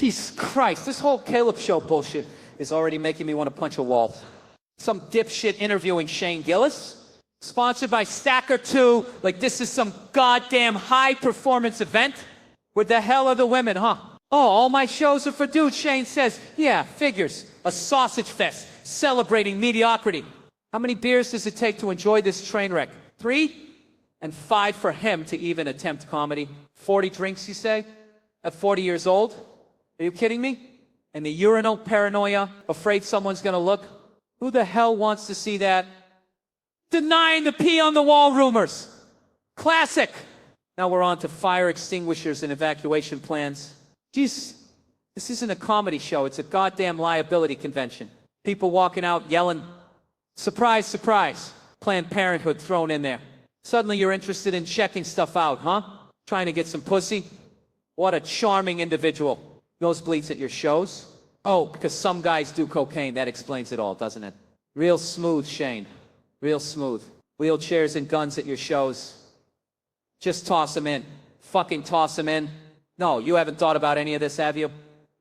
Jesus Christ, this whole Caleb show bullshit is already making me want to punch a wall. Some dipshit interviewing Shane Gillis. Sponsored by Stacker 2, like this is some goddamn high-performance event? Where the hell are the women, huh? Oh, all my shows are for dudes, Shane says. Yeah, figures. A sausage fest, celebrating mediocrity. How many beers does it take to enjoy this train wreck? 3? And 5 for him to even attempt comedy. 40 drinks, you say? At 40 years old? Are you kidding me? And the urinal paranoia, afraid someone's gonna look? Who the hell wants to see that? Denying the pee on the wall rumors. Classic. Now we're on to fire extinguishers and evacuation plans. Jeez, this isn't a comedy show. It's a goddamn liability convention. People walking out yelling, surprise, surprise. Planned Parenthood thrown in there. Suddenly you're interested in checking stuff out, huh? Trying to get some pussy? What a charming individual. Nosebleeds at your shows? Oh, because some guys do cocaine. That explains it all, doesn't it? Real smooth, Shane. Real smooth. Wheelchairs and guns at your shows. Just toss them in. Fucking toss them in. No, you haven't thought about any of this, have you?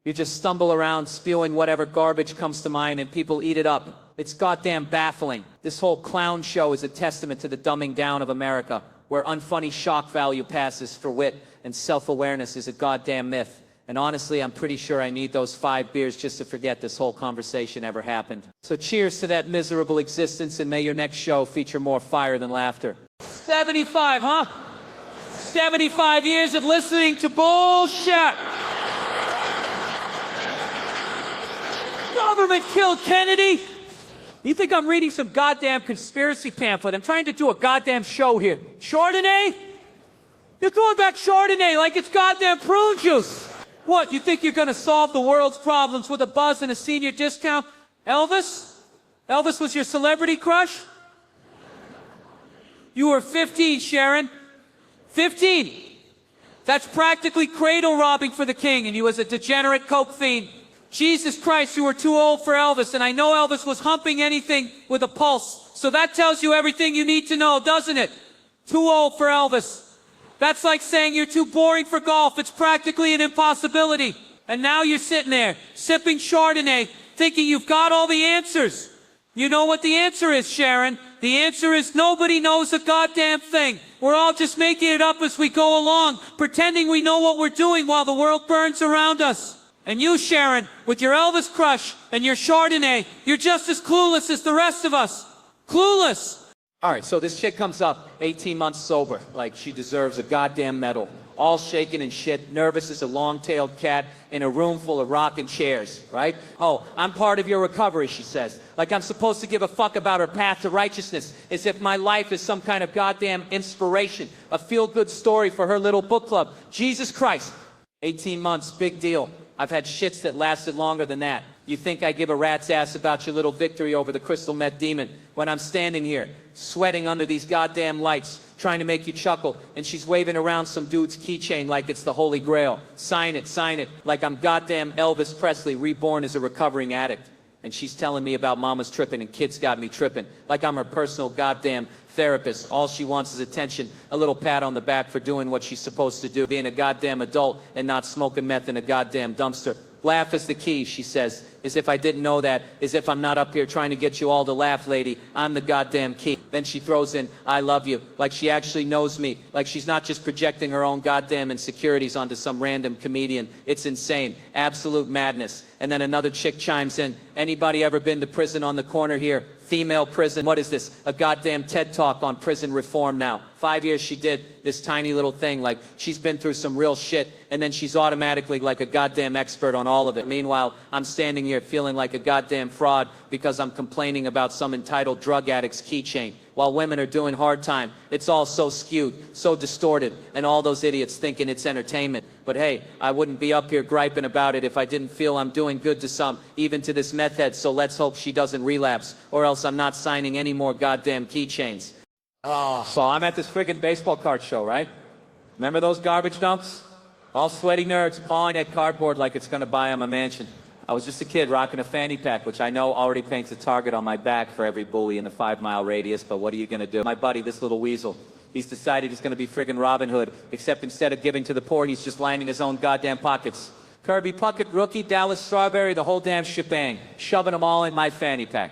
You just stumble around spewing whatever garbage comes to mind and people eat it up. It's goddamn baffling. This whole clown show is a testament to the dumbing down of America, where unfunny shock value passes for wit and self-awareness is a goddamn myth. And honestly, I'm pretty sure I need those 5 beers just to forget this whole conversation ever happened. So cheers to that miserable existence, and may your next show feature more fire than laughter. 75, huh? 75 years of listening to bullshit. Government killed Kennedy. You think I'm reading some goddamn conspiracy pamphlet? I'm trying to do a goddamn show here. Chardonnay? You're throwing back Chardonnay like it's goddamn prune juice. What, you think you're gonna solve the world's problems with a buzz and a senior discount? Elvis? Elvis was your celebrity crush? You were 15, Sharon. 15. That's practically cradle robbing for the king, and you was a degenerate coke fiend. Jesus Christ, you were too old for Elvis, and I know Elvis was humping anything with a pulse. So that tells you everything you need to know, doesn't it? Too old for Elvis. That's like saying you're too boring for golf. It's practically an impossibility. And now you're sitting there, sipping Chardonnay, thinking you've got all the answers. You know what the answer is, Sharon? The answer is nobody knows a goddamn thing. We're all just making it up as we go along, pretending we know what we're doing while the world burns around us. And you, Sharon, with your Elvis crush and your Chardonnay, you're just as clueless as the rest of us. Clueless. All right, so this chick comes up, 18 months sober, like she deserves a goddamn medal. All shaking and shit, nervous as a long-tailed cat in a room full of rocking chairs, right? Oh, I'm part of your recovery, she says. Like I'm supposed to give a fuck about her path to righteousness, as if my life is some kind of goddamn inspiration, a feel-good story for her little book club. Jesus Christ. 18 months, big deal. I've had shits that lasted longer than that. You think I give a rat's ass about your little victory over the crystal meth demon when I'm standing here, sweating under these goddamn lights, trying to make you chuckle, and she's waving around some dude's keychain like it's the Holy Grail. Sign it, like I'm goddamn Elvis Presley reborn as a recovering addict. And she's telling me about mama's tripping and kids got me tripping, like I'm her personal goddamn therapist. All she wants is attention, a little pat on the back for doing what she's supposed to do, being a goddamn adult and not smoking meth in a goddamn dumpster. Laugh is the key, she says, as if I didn't know that, as if I'm not up here trying to get you all to laugh, lady. I'm the goddamn key. Then she throws in, I love you, like she actually knows me, like she's not just projecting her own goddamn insecurities onto some random comedian. It's insane. Absolute madness. And then another chick chimes in, anybody ever been to prison on the corner here? Female prison. What is this? A goddamn TED Talk on prison reform now. 5 years she did this tiny little thing, like she's been through some real shit, and then she's automatically like a goddamn expert on all of it. Meanwhile, I'm standing here feeling like a goddamn fraud because I'm complaining about some entitled drug addict's keychain, while women are doing hard time. It's all so skewed, so distorted, and all those idiots thinking it's entertainment. But hey, I wouldn't be up here griping about it if I didn't feel I'm doing good to some, even to this meth head, so let's hope she doesn't relapse, or else I'm not signing any more goddamn keychains. Oh, so I'm at this friggin' baseball card show, right? Remember those garbage dumps? All sweaty nerds pawing at cardboard like it's gonna buy them a mansion. I was just a kid rocking a fanny pack, which I know already paints a target on my back for every bully in the 5-mile radius, but what are you gonna do? My buddy, this little weasel, he's decided he's gonna be friggin' Robin Hood, except instead of giving to the poor, he's just lining his own goddamn pockets. Kirby Puckett, rookie, Dallas Strawberry, the whole damn shebang. Shoving them all in my fanny pack.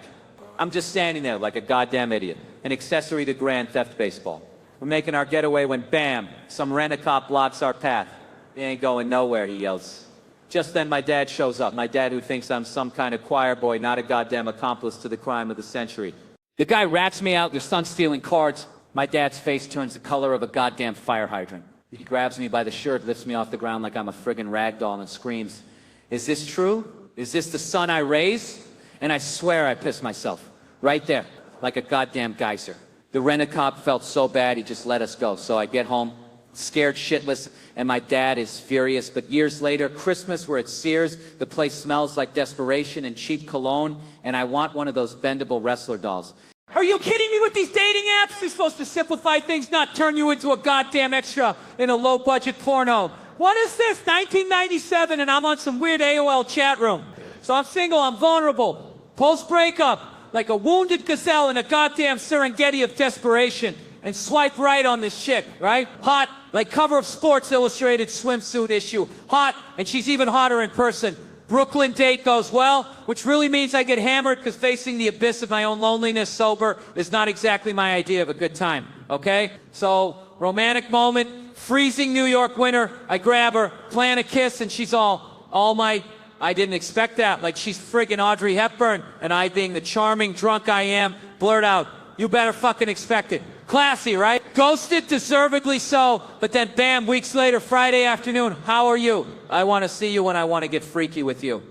I'm just standing there like a goddamn idiot. An accessory to grand theft baseball. We're making our getaway when bam, some rent-a-cop blocks our path. He ain't going nowhere, he yells. Just then my dad shows up. My dad who thinks I'm some kind of choir boy, not a goddamn accomplice to the crime of the century. The guy rats me out, your son's stealing cards. My dad's face turns the color of a goddamn fire hydrant. He grabs me by the shirt, lifts me off the ground like I'm a friggin' rag doll and screams, "Is this true? Is this the son I raised?" And I swear I pissed myself. Right there, like a goddamn geyser. The rent-a-cop felt so bad he just let us go. So I get home, scared shitless, and my dad is furious. But years later, Christmas, we're at Sears. The place smells like desperation and cheap cologne, and I want one of those bendable wrestler dolls. Are you kidding me with these dating apps? They're supposed to simplify things, not turn you into a goddamn extra in a low-budget porno. What is this, 1997, and I'm on some weird AOL chat room. So I'm single, I'm vulnerable. Post-breakup, like a wounded gazelle in a goddamn Serengeti of desperation. And swipe right on this chick, right? Hot, like cover of Sports Illustrated swimsuit issue. Hot, and she's even hotter in person. Brooklyn date goes well, which really means I get hammered because facing the abyss of my own loneliness sober is not exactly my idea of a good time, okay? So, romantic moment, freezing New York winter, I grab her, plan a kiss, and she's all my, I didn't expect that, like she's friggin' Audrey Hepburn, and I, being the charming drunk I am, blurt out, "You better fucking expect it." Classy, right? Ghosted, deservedly so, but then bam, weeks later, Friday afternoon, "How are you? I want to see you when I want to get freaky with you."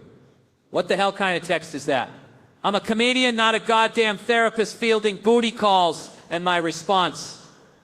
What the hell kind of text is that? I'm a comedian, not a goddamn therapist fielding booty calls, and my response,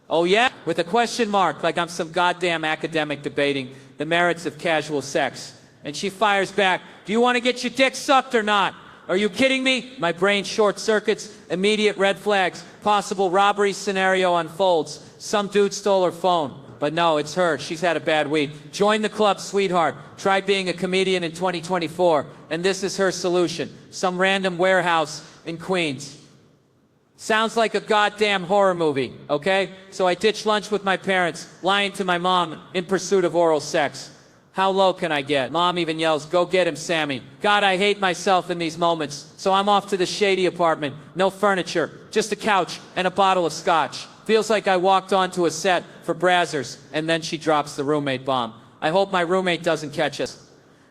"Oh yeah?" With a question mark, like I'm some goddamn academic debating the merits of casual sex. And she fires back, "Do you want to get your dick sucked or not?" Are you kidding me? My brain short circuits, immediate red flags, possible robbery scenario unfolds. Some dude stole her phone. But no, it's her. She's had a bad week. Join the club, sweetheart. Try being a comedian in 2024. And this is her solution. Some random warehouse in Queens. Sounds like a goddamn horror movie, okay? So I ditch lunch with my parents, lying to my mom in pursuit of oral sex. How low can I get? Mom even yells, "Go get him, Sammy." God, I hate myself in these moments. So I'm off to the shady apartment. No furniture, just a couch and a bottle of scotch. Feels like I walked onto a set for Brazzers, and then she drops the roommate bomb. I hope my roommate doesn't catch us.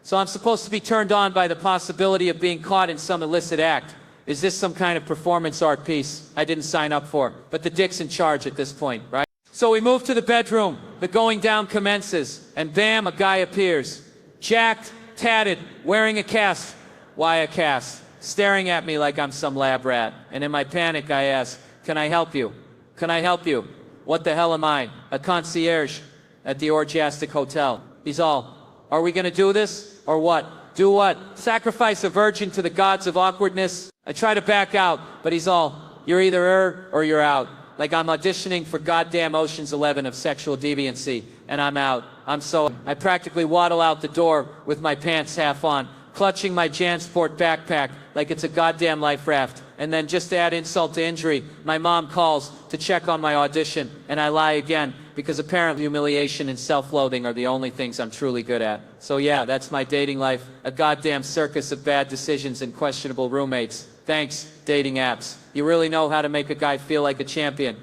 So I'm supposed to be turned on by the possibility of being caught in some illicit act. Is this some kind of performance art piece I didn't sign up for? But the dick's in charge at this point, right? So we move to the bedroom. The going down commences, and bam, a guy appears. Jacked, tatted, wearing a cast. Why a cast? Staring at me like I'm some lab rat. And in my panic, I ask, "Can I help you? Can I help you?" What the hell am I? A concierge at the orgiastic hotel. He's all, "Are we gonna do this? Or what? Do what? Sacrifice a virgin to the gods of awkwardness?" I try to back out, but he's all, "You're either or you're out." Like I'm auditioning for goddamn Ocean's 11 of sexual deviancy, and I'm out. I practically waddle out the door with my pants half on, clutching my JanSport backpack like it's a goddamn life raft. And then just to add insult to injury, my mom calls to check on my audition, and I lie again, because apparently humiliation and self-loathing are the only things I'm truly good at. So yeah, that's my dating life, a goddamn circus of bad decisions and questionable roommates. Thanks, dating apps. You really know how to make a guy feel like a champion.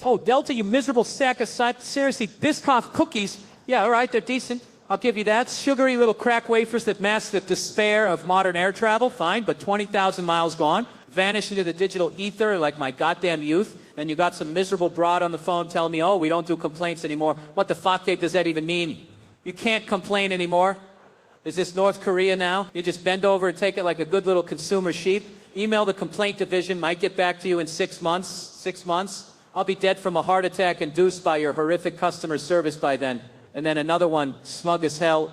Oh, Delta, you miserable sack of seriously, Biscoff cookies. Yeah, all right, they're decent. I'll give you that. Sugary little crack wafers that mask the despair of modern air travel. Fine, but 20,000 miles gone. Vanish into the digital ether like my goddamn youth. Then you got some miserable broad on the phone telling me, "Oh, we don't do complaints anymore." What the fuck does that even mean? You can't complain anymore. Is this North Korea now? You just bend over and take it like a good little consumer sheep. Email the complaint division, might get back to you in 6 months. 6 months? I'll be dead from a heart attack induced by your horrific customer service by then. And then another one, smug as hell.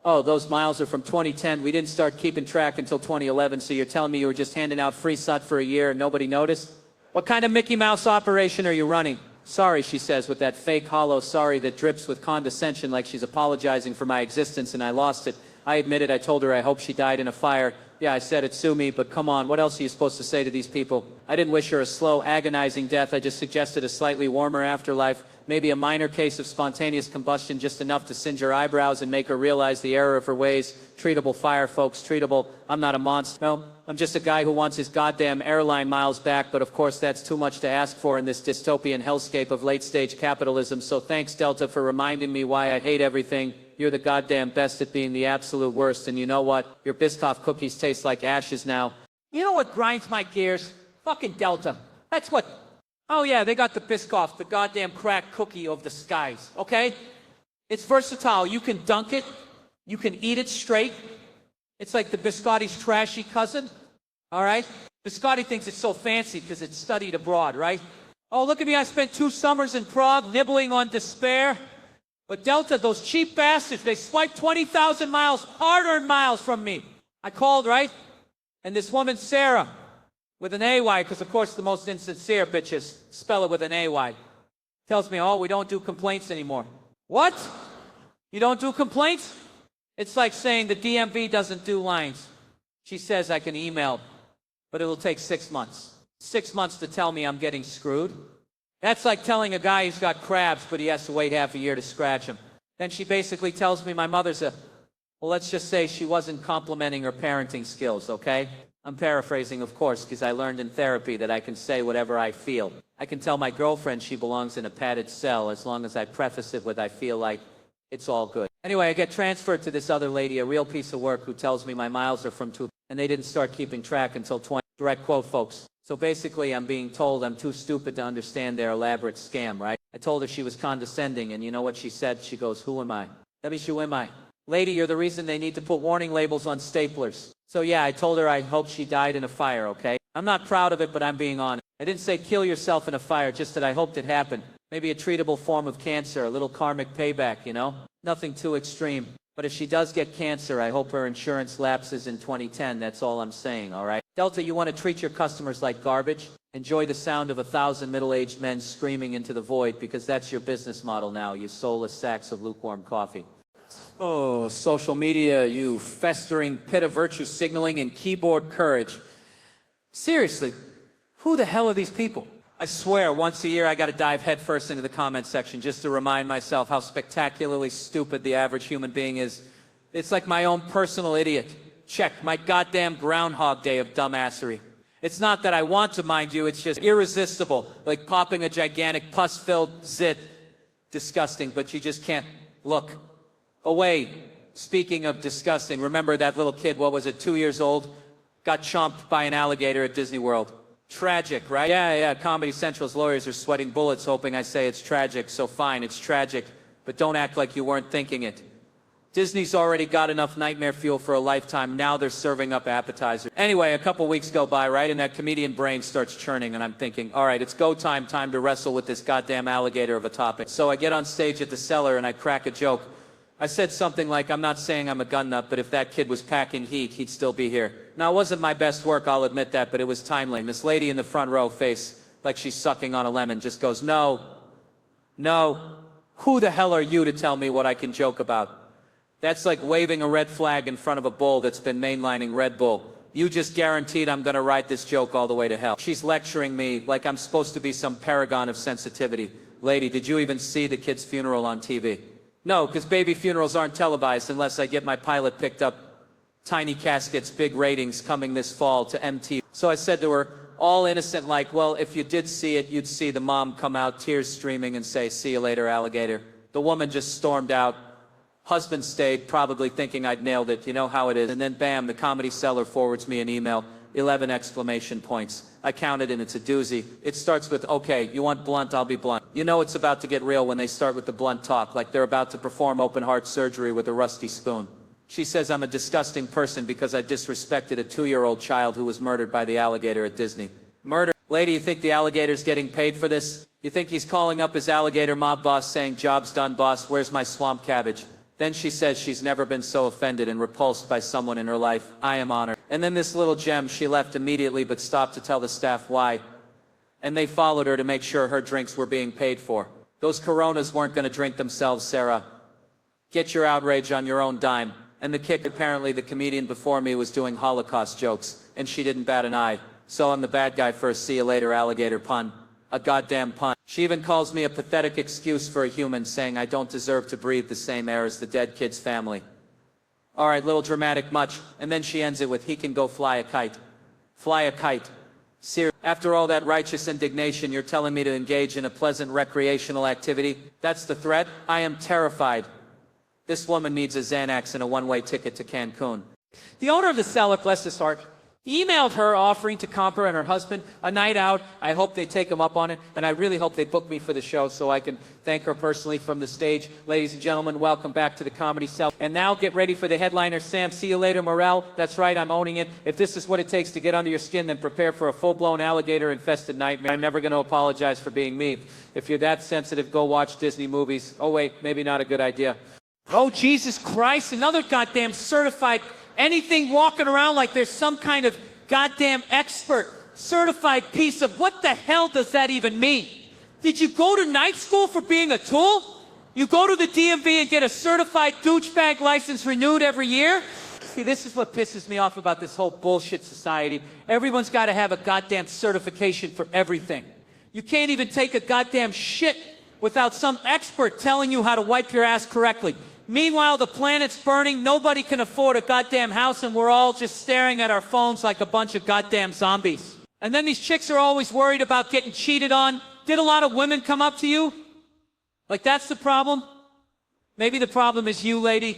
"Oh, those miles are from 2010. We didn't start keeping track until 2011, so you're telling me you were just handing out free sut for a year and nobody noticed? What kind of Mickey Mouse operation are you running?" "Sorry," she says with that fake hollow sorry that drips with condescension like she's apologizing for my existence and I lost it. I admitted, I told her I hope she died in a fire. Yeah, I said it, sue me, but come on, what else are you supposed to say to these people? I didn't wish her a slow, agonizing death. I just suggested a slightly warmer afterlife. Maybe a minor case of spontaneous combustion, just enough to singe her eyebrows and make her realize the error of her ways. Treatable fire, folks, treatable. I'm not a monster. No, I'm just a guy who wants his goddamn airline miles back, but of course that's too much to ask for in this dystopian hellscape of late-stage capitalism. So thanks, Delta, for reminding me why I hate everything. You're the goddamn best at being the absolute worst, and you know what? Your Biscoff cookies taste like ashes now. You know what grinds my gears? Fucking Delta. That's what... Oh yeah, they got the Biscoff, the goddamn crack cookie of the skies, okay? It's versatile. You can dunk it. You can eat it straight. It's like the biscotti's trashy cousin, all right? Biscotti thinks it's so fancy because it's studied abroad, right? Oh, look at me. I spent 2 summers in Prague nibbling on despair. But Delta, those cheap bastards, they swiped 20,000 miles, hard-earned miles from me. I called, right? And this woman, Sarah, with an AY, because of course the most insincere bitches spell it with an AY, tells me, oh, we don't do complaints anymore. What? You don't do complaints? It's like saying the DMV doesn't do lines. She says I can email, but it'll take 6 months. 6 months to tell me I'm getting screwed. That's like telling a guy he's got crabs, but he has to wait half a year to scratch them. Then she basically tells me my mother's well, let's just say she wasn't complimenting her parenting skills, okay? I'm paraphrasing, of course, because I learned in therapy that I can say whatever I feel. I can tell my girlfriend she belongs in a padded cell as long as I preface it with I feel like it's all good. Anyway, I get transferred to this other lady, a real piece of work, who tells me my miles are from 2, and they didn't start keeping track until 20. Direct quote, folks. So basically, I'm being told I'm too stupid to understand their elaborate scam, right? I told her she was condescending, and you know what she said? She goes, who am I? That means who am I? Lady, you're the reason they need to put warning labels on staplers. So yeah, I told her I hope she died in a fire, okay? I'm not proud of it, but I'm being honest. I didn't say kill yourself in a fire, just that I hoped it happened. Maybe a treatable form of cancer, a little karmic payback, you know? Nothing too extreme. But if she does get cancer, I hope her insurance lapses in 2010. That's all I'm saying, all right? Delta, you want to treat your customers like garbage? Enjoy the sound of 1,000 middle-aged men screaming into the void, because that's your business model now, you soulless sacks of lukewarm coffee. Oh, social media, you festering pit of virtue signaling and keyboard courage. Seriously, who the hell are these people? I swear, once a year I gotta dive headfirst into the comment section just to remind myself how spectacularly stupid the average human being is. It's like my own personal idiot. Check, my goddamn Groundhog Day of dumbassery. It's not that I want to, mind you, it's just irresistible, like popping a gigantic pus-filled zit. Disgusting, but you just can't look away. Speaking of disgusting, remember that little kid, what was it, 2 years old? Got chomped by an alligator at Disney World. Tragic, right? Yeah, Comedy Central's lawyers are sweating bullets hoping I say it's tragic, so fine, it's tragic, but don't act like you weren't thinking it. Disney's already got enough nightmare fuel for a lifetime, now they're serving up appetizers. Anyway, a couple weeks go by, right, and that comedian brain starts churning, and I'm thinking, all right, it's go time to wrestle with this goddamn alligator of a topic. So I get on stage at the Cellar and I crack a joke. I said something like, I'm not saying I'm a gun nut, but if that kid was packing heat, he'd still be here. Now, it wasn't my best work, I'll admit that, but it was timely. This lady in the front row, face like she's sucking on a lemon, just goes, no, who the hell are you to tell me what I can joke about? That's like waving a red flag in front of a bull that's been mainlining Red Bull. You just guaranteed I'm gonna write this joke all the way to hell. She's lecturing me like I'm supposed to be some paragon of sensitivity. Lady, did you even see the kid's funeral on TV? No, because baby funerals aren't televised unless I get my pilot picked up. Tiny caskets, big ratings coming this fall to MTV. So I said to her, all innocent like, well, if you did see it, you'd see the mom come out, tears streaming, and say, see you later, alligator. The woman just stormed out. Husband stayed, probably thinking I'd nailed it. You know how it is. And then bam, the Comedy Cellar forwards me an email. 11 exclamation points. I counted and it's a doozy. It starts with, okay, you want blunt, I'll be blunt. You know it's about to get real when they start with the blunt talk, like they're about to perform open heart surgery with a rusty spoon. She says I'm a disgusting person because I disrespected a 2-year-old child who was murdered by the alligator at Disney. Murder? Lady, you think the alligator's getting paid for this? You think he's calling up his alligator mob boss saying, job's done, boss, where's my swamp cabbage? Then she says she's never been so offended and repulsed by someone in her life. I am honored. And then this little gem, she left immediately but stopped to tell the staff why. And they followed her to make sure her drinks were being paid for. Those Coronas weren't going to drink themselves, Sarah. Get your outrage on your own dime. And the kick, apparently the comedian before me was doing Holocaust jokes, and she didn't bat an eye. So I'm the bad guy for a see you later alligator pun. a goddamn pun. She even calls me a pathetic excuse for a human, saying I don't deserve to breathe the same air as the dead kid's family. All right, little dramatic much. And then she ends it with, he can go fly a kite. Fly a kite. Seriously, after all that righteous indignation, you're telling me to engage in a pleasant recreational activity? That's the threat? I am terrified. This woman needs a Xanax and a one-way ticket to Cancun. The owner of the cellar, bless his heart, emailed her offering to Comper and her husband a night out. I hope they take him up on it, and I really hope they book me for the show so I can thank her personally from the stage. Ladies and gentlemen, welcome back to the Comedy Cell. And now get ready for the headliner, Sam. See you later, Morel. That's right, I'm owning it. If this is what it takes to get under your skin, then prepare for a full-blown alligator-infested nightmare. I'm never going to apologize for being me. If you're that sensitive, go watch Disney movies. Oh, wait, maybe not a good idea. Oh, Jesus Christ, another goddamn certified anything walking around like there's some kind of goddamn expert, certified piece of, what the hell does that even mean? Did you go to night school for being a tool? You go to the DMV and get a certified douchebag license renewed every year? See, this is what pisses me off about this whole bullshit society. Everyone's got to have a goddamn certification for everything. You can't even take a goddamn shit without some expert telling you how to wipe your ass correctly. Meanwhile, the planet's burning, nobody can afford a goddamn house, and we're all just staring at our phones like a bunch of goddamn zombies. And then these chicks are always worried about getting cheated on. Did a lot of women come up to you? Like that's the problem? Maybe the problem is you, lady.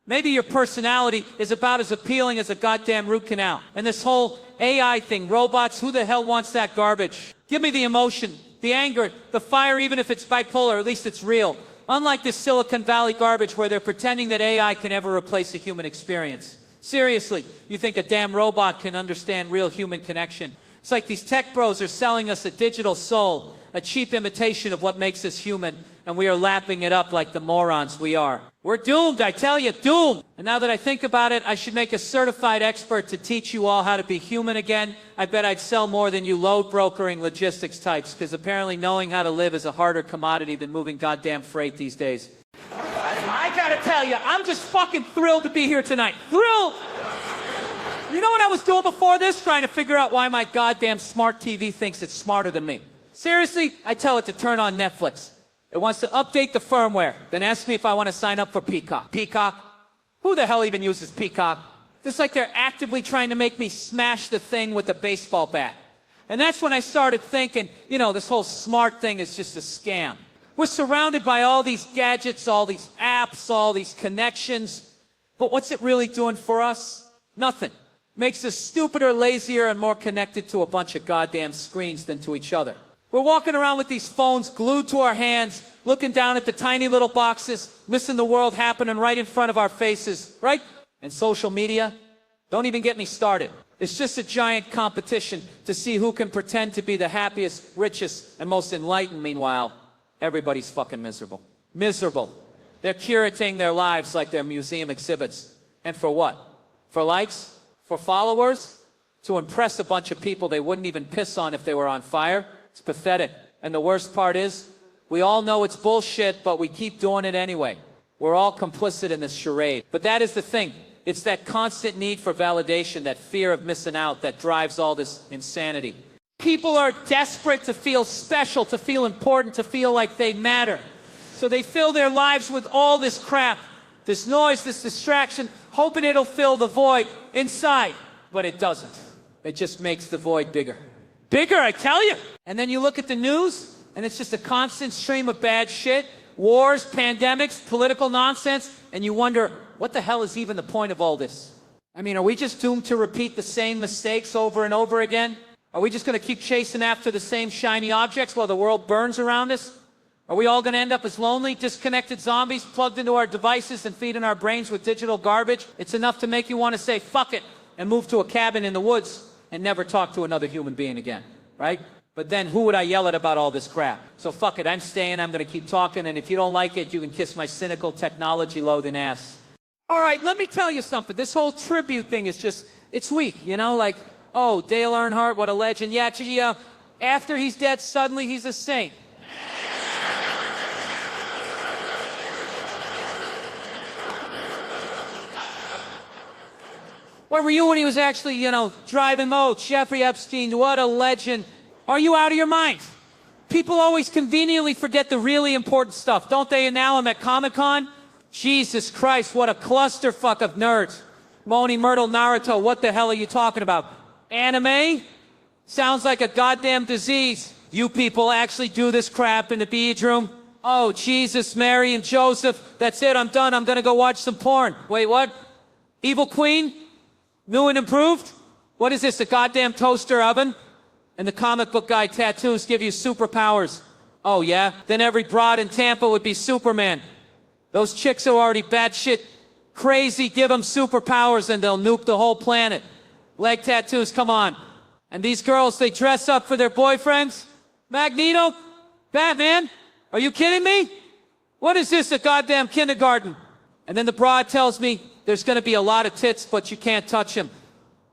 Maybe your personality is about as appealing as a goddamn root canal. And this whole AI thing, robots, who the hell wants that garbage? Give me the emotion, the anger, the fire, even if it's bipolar, at least it's real. Unlike this Silicon Valley garbage where they're pretending that AI can ever replace a human experience. Seriously, you think a damn robot can understand real human connection? It's like these tech bros are selling us a digital soul, a cheap imitation of what makes us human, and we are lapping it up like the morons we are. We're doomed, I tell you, doomed! And now that I think about it, I should make a certified expert to teach you all how to be human again. I bet I'd sell more than you load brokering logistics types, because apparently knowing how to live is a harder commodity than moving goddamn freight these days. I gotta tell you, I'm just fucking thrilled to be here tonight. Thrilled! You know what I was doing before this? Trying to figure out why my goddamn smart TV thinks it's smarter than me. Seriously, I tell it to turn on Netflix. It wants to update the firmware, then ask me if I want to sign up for Peacock. Peacock? Who the hell even uses Peacock? It's like they're actively trying to make me smash the thing with a baseball bat. And that's when I started thinking, you know, this whole smart thing is just a scam. We're surrounded by all these gadgets, all these apps, all these connections. But what's it really doing for us? Nothing. Makes us stupider, lazier, and more connected to a bunch of goddamn screens than to each other. We're walking around with these phones glued to our hands, looking down at the tiny little boxes, missing the world happening right in front of our faces, right? And social media, don't even get me started. It's just a giant competition to see who can pretend to be the happiest, richest, and most enlightened. Meanwhile, everybody's fucking miserable. Miserable. They're curating their lives like they're museum exhibits. And for what? For likes? For followers? To impress a bunch of people they wouldn't even piss on if they were on fire? It's pathetic. And the worst part is, we all know it's bullshit, but we keep doing it anyway. We're all complicit in this charade. But that is the thing. It's that constant need for validation, that fear of missing out, that drives all this insanity. People are desperate to feel special, to feel important, to feel like they matter. So they fill their lives with all this crap, this noise, this distraction, hoping it'll fill the void inside. But it doesn't. It just makes the void bigger. Bigger, I tell you. And then you look at the news, and it's just a constant stream of bad shit. Wars, pandemics, political nonsense. And you wonder, what the hell is even the point of all this? I mean, are we just doomed to repeat the same mistakes over and over again? Are we just going to keep chasing after the same shiny objects while the world burns around us? Are we all going to end up as lonely, disconnected zombies plugged into our devices and feeding our brains with digital garbage? It's enough to make you want to say, fuck it, and move to a cabin in the woods and never talk to another human being again, right? But then who would I yell at about all this crap? So fuck it, I'm staying, I'm going to keep talking, and if you don't like it, you can kiss my cynical technology-loathing ass. All right, let me tell you something. This whole tribute thing is just, it's weak, you know? Like, oh, Dale Earnhardt, what a legend. Yeah, gee, after he's dead, suddenly he's a saint. Where were you when he was actually, driving modes? Jeffrey Epstein, what a legend. Are you out of your mind? People always conveniently forget the really important stuff, don't they? And now I'm at Comic-Con. Jesus Christ, what a clusterfuck of nerds. Moni, Myrtle, Naruto, what the hell are you talking about? Anime? Sounds like a goddamn disease. You people actually do this crap in the bedroom? Oh, Jesus, Mary, and Joseph. That's it, I'm done. I'm gonna go watch some porn. Wait, what? Evil Queen? New and improved? What is this, a goddamn toaster oven? And the comic book guy tattoos give you superpowers. Oh, yeah? Then every broad in Tampa would be Superman. Those chicks are already batshit crazy. Give them superpowers and they'll nuke the whole planet. Leg tattoos, come on. And these girls, they dress up for their boyfriends? Magneto? Batman? Are you kidding me? What is this, a goddamn kindergarten? And then the broad tells me there's gonna be a lot of tits, but you can't touch them.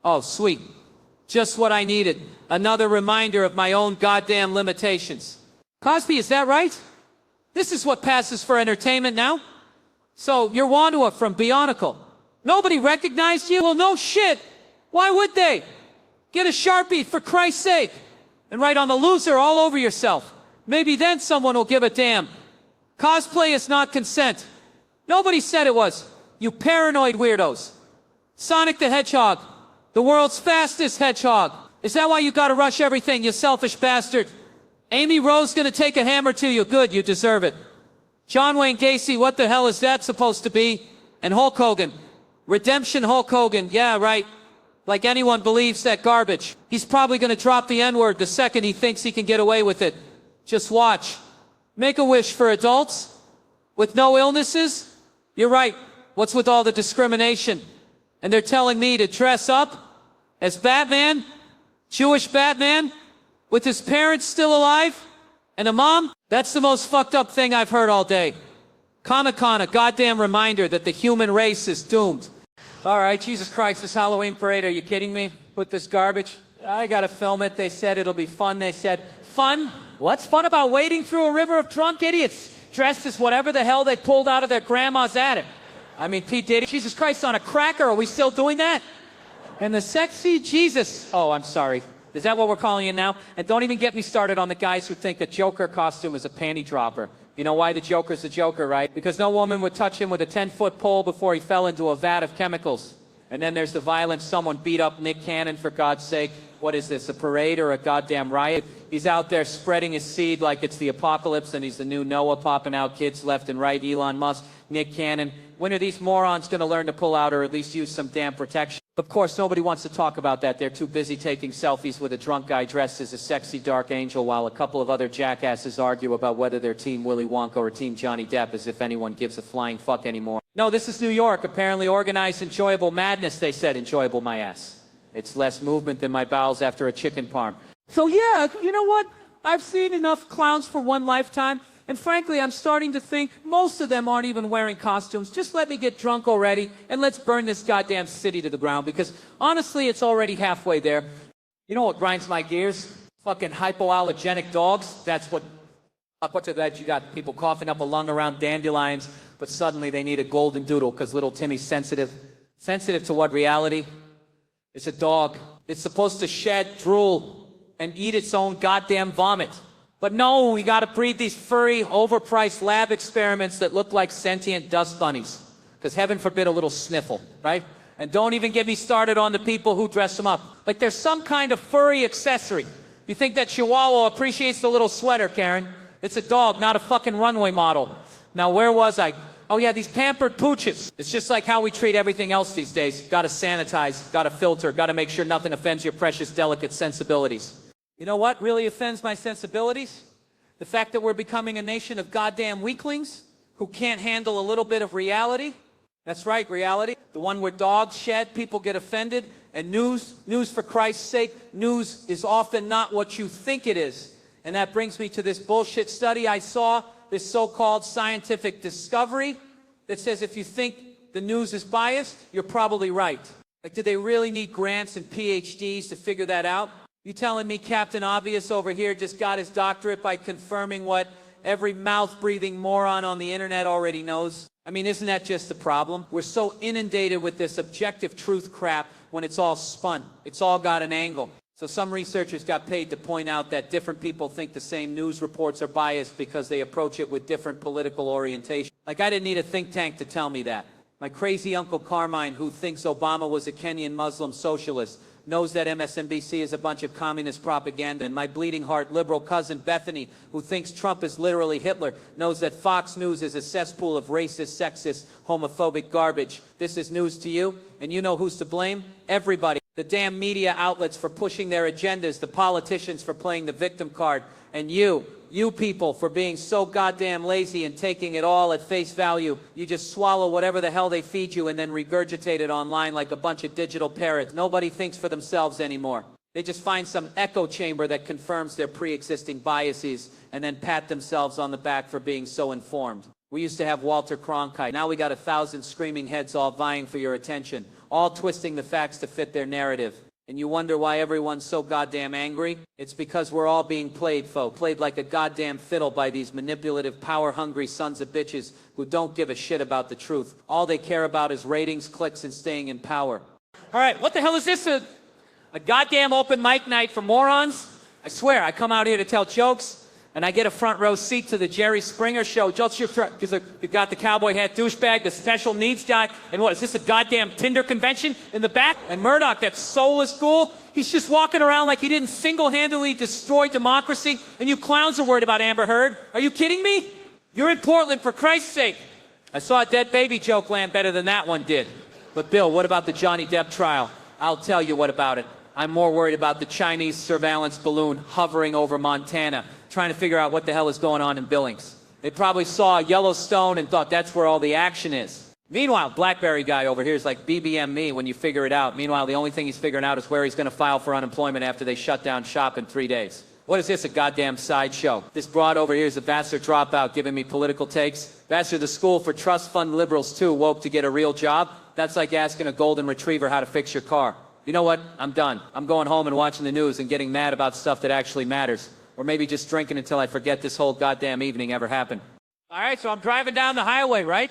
Oh, sweet. Just what I needed. Another reminder of my own goddamn limitations. Cosby, is that right? This is what passes for entertainment now? So, you're Wandua from Bionicle. Nobody recognized you? Well, no shit. Why would they? Get a Sharpie, for Christ's sake. And write on the loser all over yourself. Maybe then someone will give a damn. Cosplay is not consent. Nobody said it was. You paranoid weirdos. Sonic the Hedgehog. The world's fastest hedgehog. Is that why you gotta rush everything, you selfish bastard? Amy Rose gonna take a hammer to you. Good, you deserve it. John Wayne Gacy, what the hell is that supposed to be? And Hulk Hogan. Redemption Hulk Hogan. Yeah, right. Like anyone believes that garbage. He's probably gonna drop the N-word the second he thinks he can get away with it. Just watch. Make a wish for adults? With no illnesses? You're right. What's with all the discrimination? And they're telling me to dress up as Batman? Jewish Batman? With his parents still alive? And a mom? That's the most fucked up thing I've heard all day. Comic-Con, a goddamn reminder that the human race is doomed. All right, Jesus Christ, this Halloween parade, are you kidding me? With this garbage? I gotta film it. They said it'll be fun. They said, fun? What's fun about wading through a river of drunk idiots dressed as whatever the hell they pulled out of their grandma's attic? I mean, Pete Diddy, Jesus Christ, on a cracker, are we still doing that? And the sexy Jesus. Oh, I'm sorry. Is that what we're calling it now? And don't even get me started on the guys who think the Joker costume is a panty dropper. You know why the Joker's the Joker, right? Because no woman would touch him with a 10-foot pole before he fell into a vat of chemicals. And then there's the violence. Someone beat up Nick Cannon, for God's sake. What is this, a parade or a goddamn riot? He's out there spreading his seed like it's the apocalypse and he's the new Noah, popping out kids left and right. Elon Musk, Nick Cannon. When are these morons going to learn to pull out or at least use some damn protection? Of course, nobody wants to talk about that. They're too busy taking selfies with a drunk guy dressed as a sexy dark angel while a couple of other jackasses argue about whether they're Team Willy Wonka or Team Johnny Depp, as if anyone gives a flying fuck anymore. No, this is New York. Apparently organized enjoyable madness, they said. Enjoyable my ass. It's less movement than my bowels after a chicken parm. So yeah, you know what? I've seen enough clowns for one lifetime. And frankly, I'm starting to think most of them aren't even wearing costumes. Just let me get drunk already, and let's burn this goddamn city to the ground, because honestly, it's already halfway there. You know what grinds my gears? Fucking hypoallergenic dogs. That's what, up to that, you got people coughing up a lung around dandelions, but suddenly they need a golden doodle, because little Timmy's sensitive. Sensitive to what reality? It's a dog. It's supposed to shed, drool, and eat its own goddamn vomit. But no, we gotta breed these furry, overpriced lab experiments that look like sentient dust bunnies. Because heaven forbid a little sniffle, right? And don't even get me started on the people who dress them up. Like there's some kind of furry accessory. You think that Chihuahua appreciates the little sweater, Karen? It's a dog, not a fucking runway model. Now, where was I? Oh yeah, these pampered pooches. It's just like how we treat everything else these days. Gotta sanitize, gotta filter, gotta make sure nothing offends your precious, delicate sensibilities. You know what really offends my sensibilities? The fact that we're becoming a nation of goddamn weaklings who can't handle a little bit of reality. That's right, reality. The one where dogs shed, people get offended, and news for Christ's sake, news is often not what you think it is. And that brings me to this bullshit study I saw, this so-called scientific discovery that says if you think the news is biased, you're probably right. Like, did they really need grants and PhDs to figure that out? You telling me Captain Obvious over here just got his doctorate by confirming what every mouth-breathing moron on the internet already knows? I mean, isn't that just the problem? We're so inundated with this objective truth crap when it's all spun. It's all got an angle. So some researchers got paid to point out that different people think the same news reports are biased because they approach it with different political orientation. Like, I didn't need a think tank to tell me that. My crazy Uncle Carmine, who thinks Obama was a Kenyan Muslim socialist, knows that MSNBC is a bunch of communist propaganda. And my bleeding heart liberal cousin Bethany, who thinks Trump is literally Hitler, knows that Fox News is a cesspool of racist, sexist, homophobic garbage. This is news to you, and you know who's to blame? Everybody. The damn media outlets for pushing their agendas, the politicians for playing the victim card, and you people for being so goddamn lazy and taking it all at face value. You just swallow whatever the hell they feed you and then regurgitate it online like a bunch of digital parrots. Nobody thinks for themselves anymore. They just find some echo chamber that confirms their pre-existing biases and then pat themselves on the back for being so informed. We used to have Walter Cronkite. Now we got 1,000 screaming heads all vying for your attention, all twisting the facts to fit their narrative. And you wonder why everyone's so goddamn angry? It's because we're all being played, folks. Played like a goddamn fiddle by these manipulative, power-hungry sons of bitches who don't give a shit about the truth. All they care about is ratings, clicks, and staying in power. All right, what the hell is this? A goddamn open mic night for morons? I swear, I come out here to tell jokes, and I get a front row seat to the Jerry Springer show. Just because you got the cowboy hat douchebag, the special needs guy, and what, is this a goddamn Tinder convention in the back? And Murdoch, that soulless ghoul, he's just walking around like he didn't single-handedly destroy democracy, and you clowns are worried about Amber Heard. Are you kidding me? You're in Portland, for Christ's sake. I saw a dead baby joke land better than that one did. But Bill, what about the Johnny Depp trial? I'll tell you what about it. I'm more worried about the Chinese surveillance balloon hovering over Montana, trying to figure out what the hell is going on in Billings. They probably saw Yellowstone and thought that's where all the action is. Meanwhile, BlackBerry guy over here is like BBM me when you figure it out. Meanwhile, the only thing he's figuring out is where he's going to file for unemployment after they shut down shop in 3 days. What is this, a goddamn sideshow? This broad over here is a Vassar dropout giving me political takes. Vassar, the school for trust fund liberals too, woke to get a real job. That's like asking a golden retriever how to fix your car. You know what? I'm done. I'm going home and watching the news and getting mad about stuff that actually matters. Or maybe just drinking until I forget this whole goddamn evening ever happened. All right, so I'm driving down the highway, right?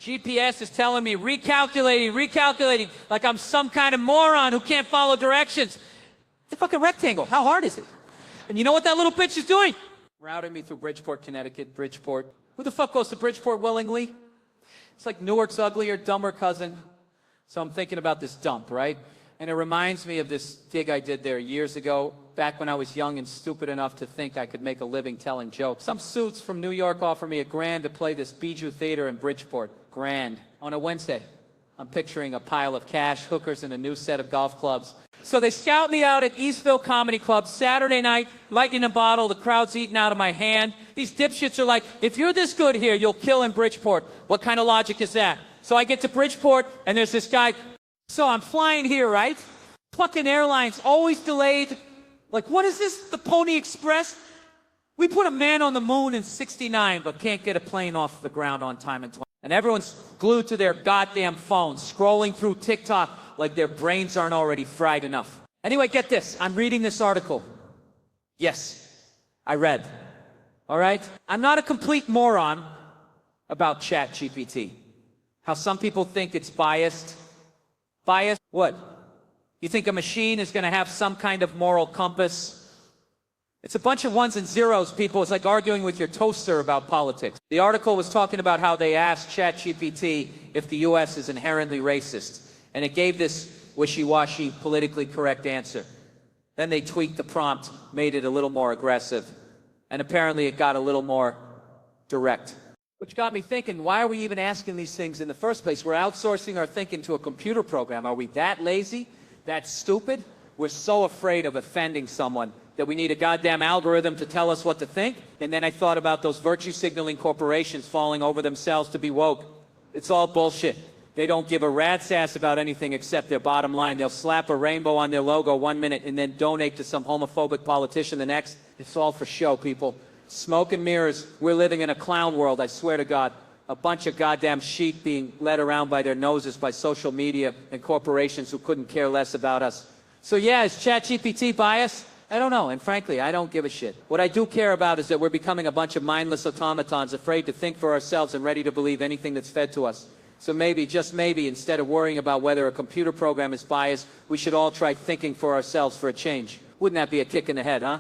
GPS is telling me recalculating, like I'm some kind of moron who can't follow directions. It's a fucking rectangle. How hard is it? And you know what that little bitch is doing? Routing me through Bridgeport, Connecticut, Bridgeport. Who the fuck goes to Bridgeport willingly? It's like Newark's uglier, dumber cousin. So I'm thinking about this dump, right? And it reminds me of this gig I did there years ago, back when I was young and stupid enough to think I could make a living telling jokes. Some suits from New York offer me $1,000 to play this Bijou Theater in Bridgeport. $1,000 on a Wednesday. I'm picturing a pile of cash, hookers, and a new set of golf clubs. So they scout me out at Eastville Comedy Club Saturday night, lightning a bottle, the crowd's eating out of my hand. These dipshits are like, if you're this good here, you'll kill in Bridgeport. What kind of logic is that? So I get to Bridgeport, and there's this guy. So I'm flying here, right? Fucking airlines, always delayed. Like, what is this, the Pony Express? We put a man on the moon in '69, but can't get a plane off the ground on time in 20. And everyone's glued to their goddamn phones, scrolling through TikTok like their brains aren't already fried enough. Anyway, get this. I'm reading this article. Yes, I read. All right? I'm not a complete moron about ChatGPT. How some people think it's biased. Biased? What? You think a machine is going to have some kind of moral compass? It's a bunch of ones and zeros, people. It's like arguing with your toaster about politics. The article was talking about how they asked ChatGPT if the U.S. is inherently racist, and it gave this wishy-washy, politically correct answer. Then they tweaked the prompt, made it a little more aggressive, and apparently it got a little more direct. Which got me thinking, why are we even asking these things in the first place? We're outsourcing our thinking to a computer program. Are we that lazy? That stupid? We're so afraid of offending someone that we need a goddamn algorithm to tell us what to think? And then I thought about those virtue signaling corporations falling over themselves to be woke. It's all bullshit. They don't give a rat's ass about anything except their bottom line. They'll slap a rainbow on their logo 1 minute and then donate to some homophobic politician the next. It's all for show, people. Smoke and mirrors. We're living in a clown world, I swear to God. A bunch of goddamn sheep being led around by their noses by social media and corporations who couldn't care less about us. So yeah, is ChatGPT biased? I don't know, and frankly, I don't give a shit. What I do care about is that we're becoming a bunch of mindless automatons afraid to think for ourselves and ready to believe anything that's fed to us. So maybe, just maybe, instead of worrying about whether a computer program is biased, we should all try thinking for ourselves for a change. Wouldn't that be a kick in the head, huh?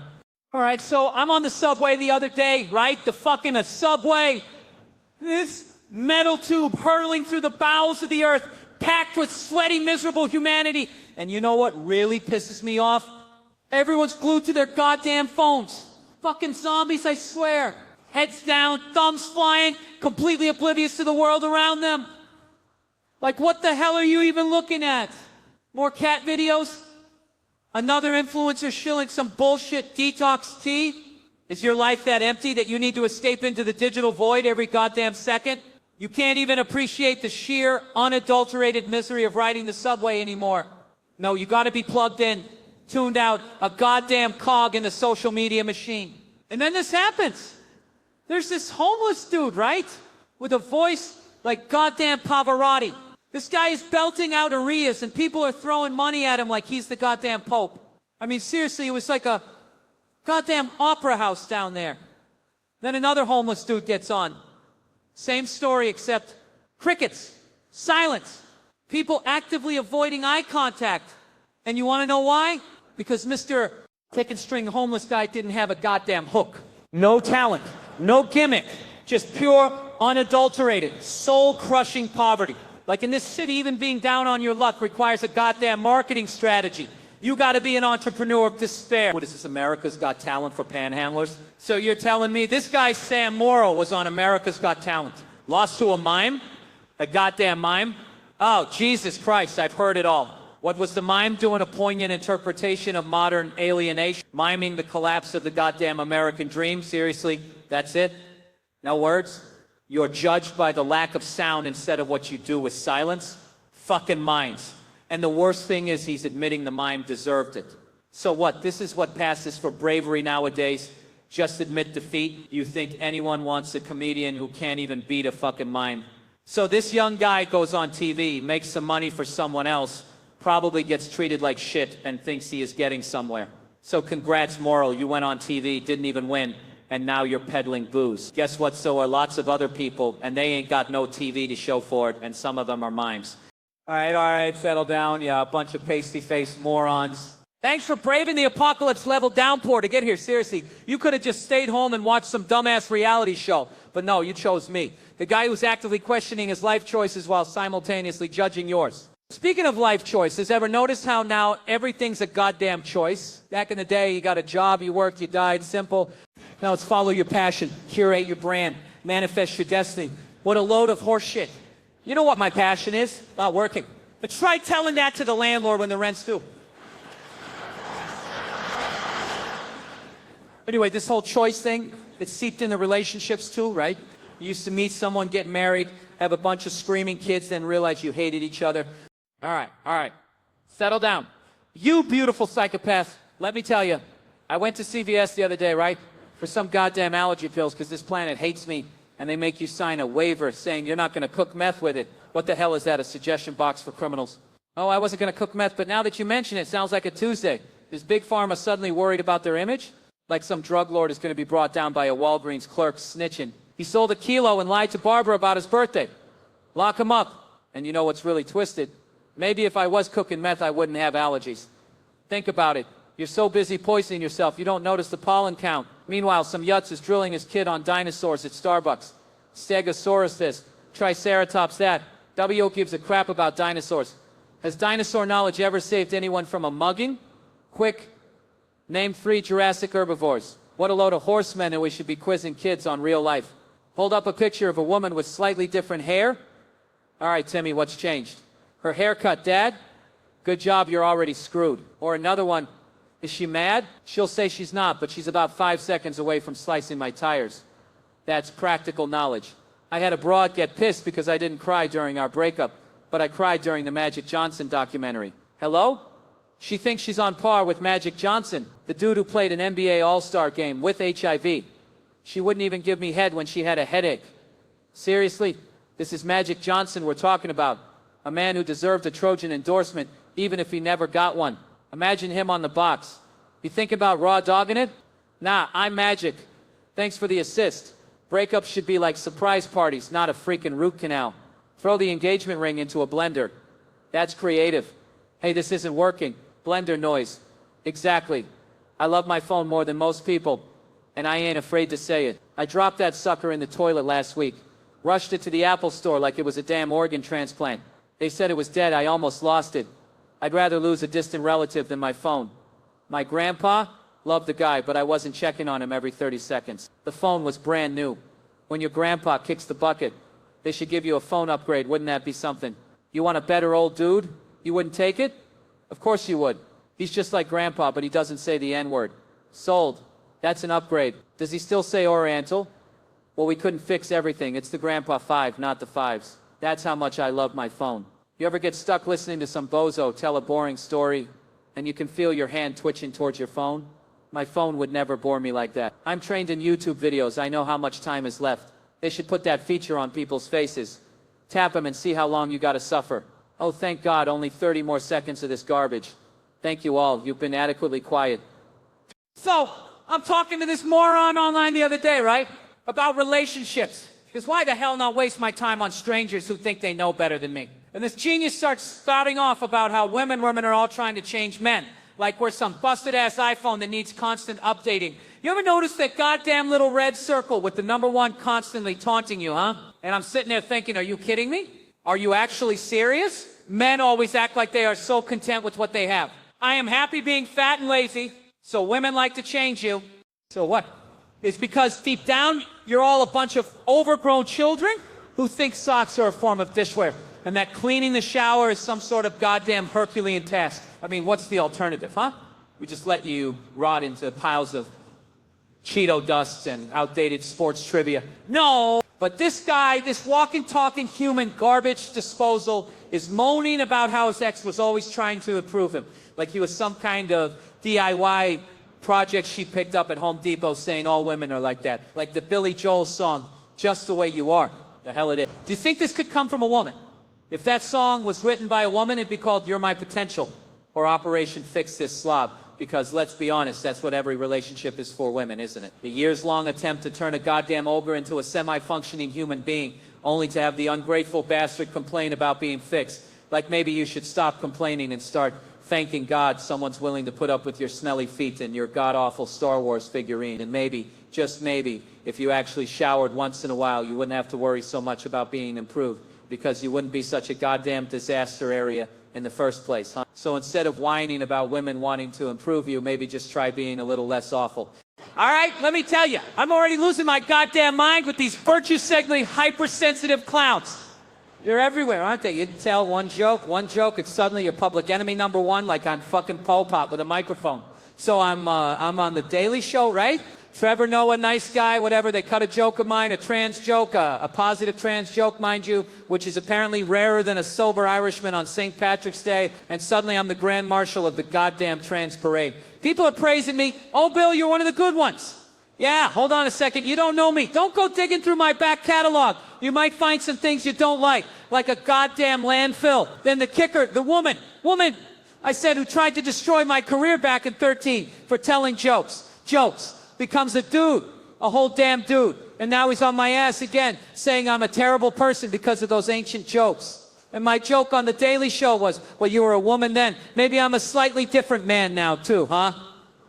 All right, so I'm on the subway the other day, right? The fucking subway. This metal tube hurtling through the bowels of the earth, packed with sweaty, miserable humanity. And you know what really pisses me off? Everyone's glued to their goddamn phones. Fucking zombies, I swear. Heads down, thumbs flying, completely oblivious to the world around them. Like, what the hell are you even looking at? More cat videos? Another influencer shilling some bullshit detox tea? Is your life that empty that you need to escape into the digital void every goddamn second? You can't even appreciate the sheer, unadulterated misery of riding the subway anymore. No, you gotta be plugged in, tuned out, a goddamn cog in the social media machine. And then this happens. There's this homeless dude, right? With a voice like goddamn Pavarotti. This guy is belting out arias and people are throwing money at him like he's the goddamn Pope. I mean, seriously, it was like a goddamn opera house down there. Then another homeless dude gets on. Same story, except crickets, silence, people actively avoiding eye contact. And you want to know why? Because Mr. Chicken String homeless guy didn't have a goddamn hook. No talent, no gimmick, just pure, unadulterated, soul-crushing poverty. Like in this city, even being down on your luck requires a goddamn marketing strategy. You gotta be an entrepreneur of despair. What is this, America's Got Talent for panhandlers? So you're telling me this guy Sam Morrill was on America's Got Talent. Lost to a mime? A goddamn mime? Oh, Jesus Christ, I've heard it all. What was the mime doing? A poignant interpretation of modern alienation? Miming the collapse of the goddamn American dream? Seriously, that's it? No words? You're judged by the lack of sound instead of what you do with silence? Fucking mimes. And the worst thing is he's admitting the mime deserved it. So what? This is what passes for bravery nowadays? Just admit defeat? You think anyone wants a comedian who can't even beat a fucking mime? So this young guy goes on TV, makes some money for someone else, probably gets treated like shit and thinks he is getting somewhere. So congrats, Morrill, you went on TV, didn't even win, and now you're peddling booze. Guess what? So are lots of other people, and they ain't got no TV to show for it, and some of them are mimes. All right, settle down. Yeah, a bunch of pasty-faced morons. Thanks for braving the apocalypse level downpour to get here, seriously. You could have just stayed home and watched some dumbass reality show. But no, you chose me. The guy who's actively questioning his life choices while simultaneously judging yours. Speaking of life choices, ever notice how now everything's a goddamn choice? Back in the day, you got a job, you worked, you died, simple. Now it's follow your passion, curate your brand, manifest your destiny. What a load of horse shit. You know what my passion is? Not working. But try telling that to the landlord when the rent's due. Anyway, this whole choice thing, it's seeped into relationships too, right? You used to meet someone, get married, have a bunch of screaming kids, then realize you hated each other. All right. Settle down. You beautiful psychopath, let me tell you, I went to CVS the other day, right? For some goddamn allergy pills because this planet hates me. And they make you sign a waiver saying you're not going to cook meth with it. What the hell is that, a suggestion box for criminals? Oh, I wasn't going to cook meth, but now that you mention it, sounds like a Tuesday. Is Big Pharma suddenly worried about their image? Like some drug lord is going to be brought down by a Walgreens clerk snitching. He sold a kilo and lied to Barbara about his birthday. Lock him up. And you know what's really twisted? Maybe if I was cooking meth, I wouldn't have allergies. Think about it. You're so busy poisoning yourself, you don't notice the pollen count. Meanwhile, some yutz is drilling his kid on dinosaurs at Starbucks. Stegosaurus this, Triceratops that. W gives a crap about dinosaurs. Has dinosaur knowledge ever saved anyone from a mugging? Quick, name 3 Jurassic herbivores. What a load of horsemen, and we should be quizzing kids on real life. Hold up a picture of a woman with slightly different hair. All right, Timmy, what's changed? Her haircut, Dad? Good job, you're already screwed. Or another one, is she mad? She'll say she's not, but she's about 5 seconds away from slicing my tires. That's practical knowledge. I had a broad get pissed because I didn't cry during our breakup, but I cried during the Magic Johnson documentary. Hello? She thinks she's on par with Magic Johnson, the dude who played an NBA All-Star game with HIV. She wouldn't even give me head when she had a headache. Seriously, this is Magic Johnson we're talking about. A man who deserved a Trojan endorsement, even if he never got one. Imagine him on the box. You think about raw dogging it? Nah, I'm Magic. Thanks for the assist. Breakups should be like surprise parties, not a freaking root canal. Throw the engagement ring into a blender. That's creative. Hey, this isn't working. Blender noise. Exactly. I love my phone more than most people, and I ain't afraid to say it. I dropped that sucker in the toilet last week. Rushed it to the Apple store like it was a damn organ transplant. They said it was dead. I almost lost it. I'd rather lose a distant relative than my phone. My grandpa loved the guy, but I wasn't checking on him every 30 seconds. The phone was brand new. When your grandpa kicks the bucket, they should give you a phone upgrade. Wouldn't that be something? You want a better old dude? You wouldn't take it? Of course you would. He's just like grandpa, but he doesn't say the N-word. Sold. That's an upgrade. Does he still say Oriental? Well, we couldn't fix everything. It's the Grandpa 5, not the 5s. That's how much I love my phone. You ever get stuck listening to some bozo tell a boring story, and you can feel your hand twitching towards your phone? My phone would never bore me like that. I'm trained in YouTube videos. I know how much time is left. They should put that feature on people's faces. Tap them and see how long you gotta suffer. Oh, thank God, only 30 more seconds of this garbage. Thank you all. You've been adequately quiet. So, I'm talking to this moron online the other day, right? About relationships. Because why the hell not waste my time on strangers who think they know better than me? And this genius starts spouting off about how women are all trying to change men. Like we're some busted-ass iPhone that needs constant updating. You ever notice that goddamn little red circle with the number 1 constantly taunting you, huh? And I'm sitting there thinking, are you kidding me? Are you actually serious? Men always act like they are so content with what they have. I am happy being fat and lazy, so women like to change you. So what? It's because deep down, you're all a bunch of overgrown children who think socks are a form of dishware, and that cleaning the shower is some sort of goddamn Herculean task. I mean, what's the alternative, huh? We just let you rot into piles of Cheeto dusts and outdated sports trivia. No! But this guy, this walking, talking human garbage disposal, is moaning about how his ex was always trying to improve him. Like he was some kind of DIY project she picked up at Home Depot saying all women are like that. Like the Billy Joel song, Just the Way You Are. The hell it is. Do you think this could come from a woman? If that song was written by a woman, it'd be called You're My Potential or Operation Fix This Slob. Because let's be honest, that's what every relationship is for women, isn't it? The years-long attempt to turn a goddamn ogre into a semi-functioning human being, only to have the ungrateful bastard complain about being fixed. Like maybe you should stop complaining and start thanking God someone's willing to put up with your smelly feet and your god-awful Star Wars figurine. And maybe, just maybe, if you actually showered once in a while, you wouldn't have to worry so much about being improved, because you wouldn't be such a goddamn disaster area in the first place, huh? So instead of whining about women wanting to improve you, maybe just try being a little less awful. All right, let me tell you, I'm already losing my goddamn mind with these virtue signaling hypersensitive clowns. They're everywhere, aren't they? You tell one joke, it's suddenly your public enemy number 1, like on fucking Pol Pot with a microphone. So I'm on the Daily Show, right? Trevor Noah, nice guy, whatever. They cut a joke of mine, a trans joke, a positive trans joke, mind you, which is apparently rarer than a sober Irishman on St. Patrick's Day, and suddenly I'm the Grand Marshal of the goddamn trans parade. People are praising me. Oh, Bill, you're one of the good ones. Yeah, hold on a second. You don't know me. Don't go digging through my back catalog. You might find some things you don't like a goddamn landfill. Then the kicker, the woman, I said, who tried to destroy my career back in 13 for telling jokes, becomes a dude, a whole damn dude. And now he's on my ass again, saying I'm a terrible person because of those ancient jokes. And my joke on the Daily Show was, well, you were a woman then. Maybe I'm a slightly different man now, too, huh?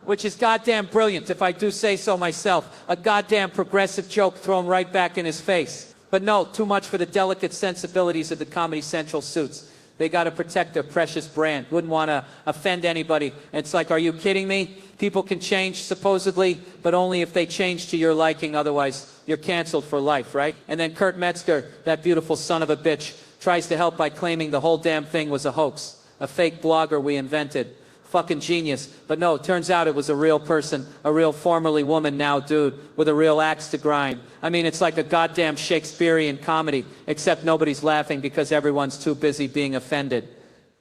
Which is goddamn brilliant, if I do say so myself. A goddamn progressive joke thrown right back in his face. But no, too much for the delicate sensibilities of the Comedy Central suits. They got to protect their precious brand. Wouldn't want to offend anybody. And it's like, are you kidding me? People can change, supposedly, but only if they change to your liking. Otherwise, you're canceled for life, right? And then Kurt Metzger, that beautiful son of a bitch, tries to help by claiming the whole damn thing was a hoax. A fake blogger we invented. Fucking genius. But no, it turns out it was a real person, a real formerly woman, now dude, with a real axe to grind. I mean, it's like a goddamn Shakespearean comedy, except nobody's laughing because everyone's too busy being offended.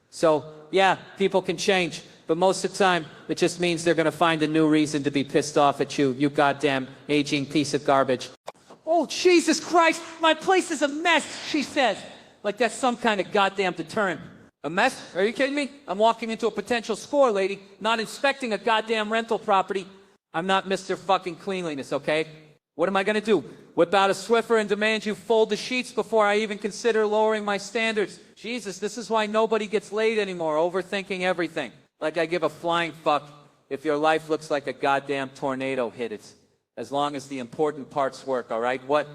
So, yeah, people can change, but most of the time, it just means they're gonna find a new reason to be pissed off at you, you goddamn aging piece of garbage. Oh, Jesus Christ, my place is a mess, she says. Like that's some kind of goddamn deterrent. A mess? Are you kidding me? I'm walking into a potential score, lady, not inspecting a goddamn rental property. I'm not Mr. fucking Cleanliness, okay? What am I going to do? Whip out a Swiffer and demand you fold the sheets before I even consider lowering my standards? Jesus, this is why nobody gets laid anymore, overthinking everything. Like I give a flying fuck if your life looks like a goddamn tornado hit it. As long as the important parts work, all right? What?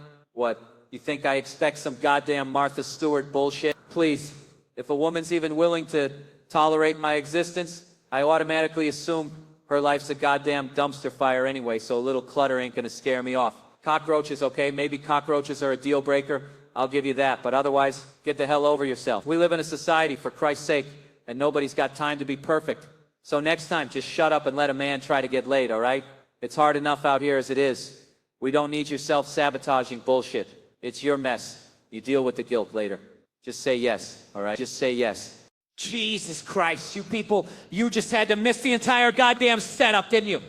You think I expect some goddamn Martha Stewart bullshit? Please, if a woman's even willing to tolerate my existence, I automatically assume her life's a goddamn dumpster fire anyway, so a little clutter ain't gonna scare me off. Cockroaches, okay? Maybe cockroaches are a deal breaker. I'll give you that. But otherwise, get the hell over yourself. We live in a society, for Christ's sake, and nobody's got time to be perfect. So next time, just shut up and let a man try to get laid, all right? It's hard enough out here as it is. We don't need your self-sabotaging bullshit. It's your mess. You deal with the guilt later. Just say yes, all right? Just say yes. Jesus Christ, you people, you just had to miss the entire goddamn setup, didn't you?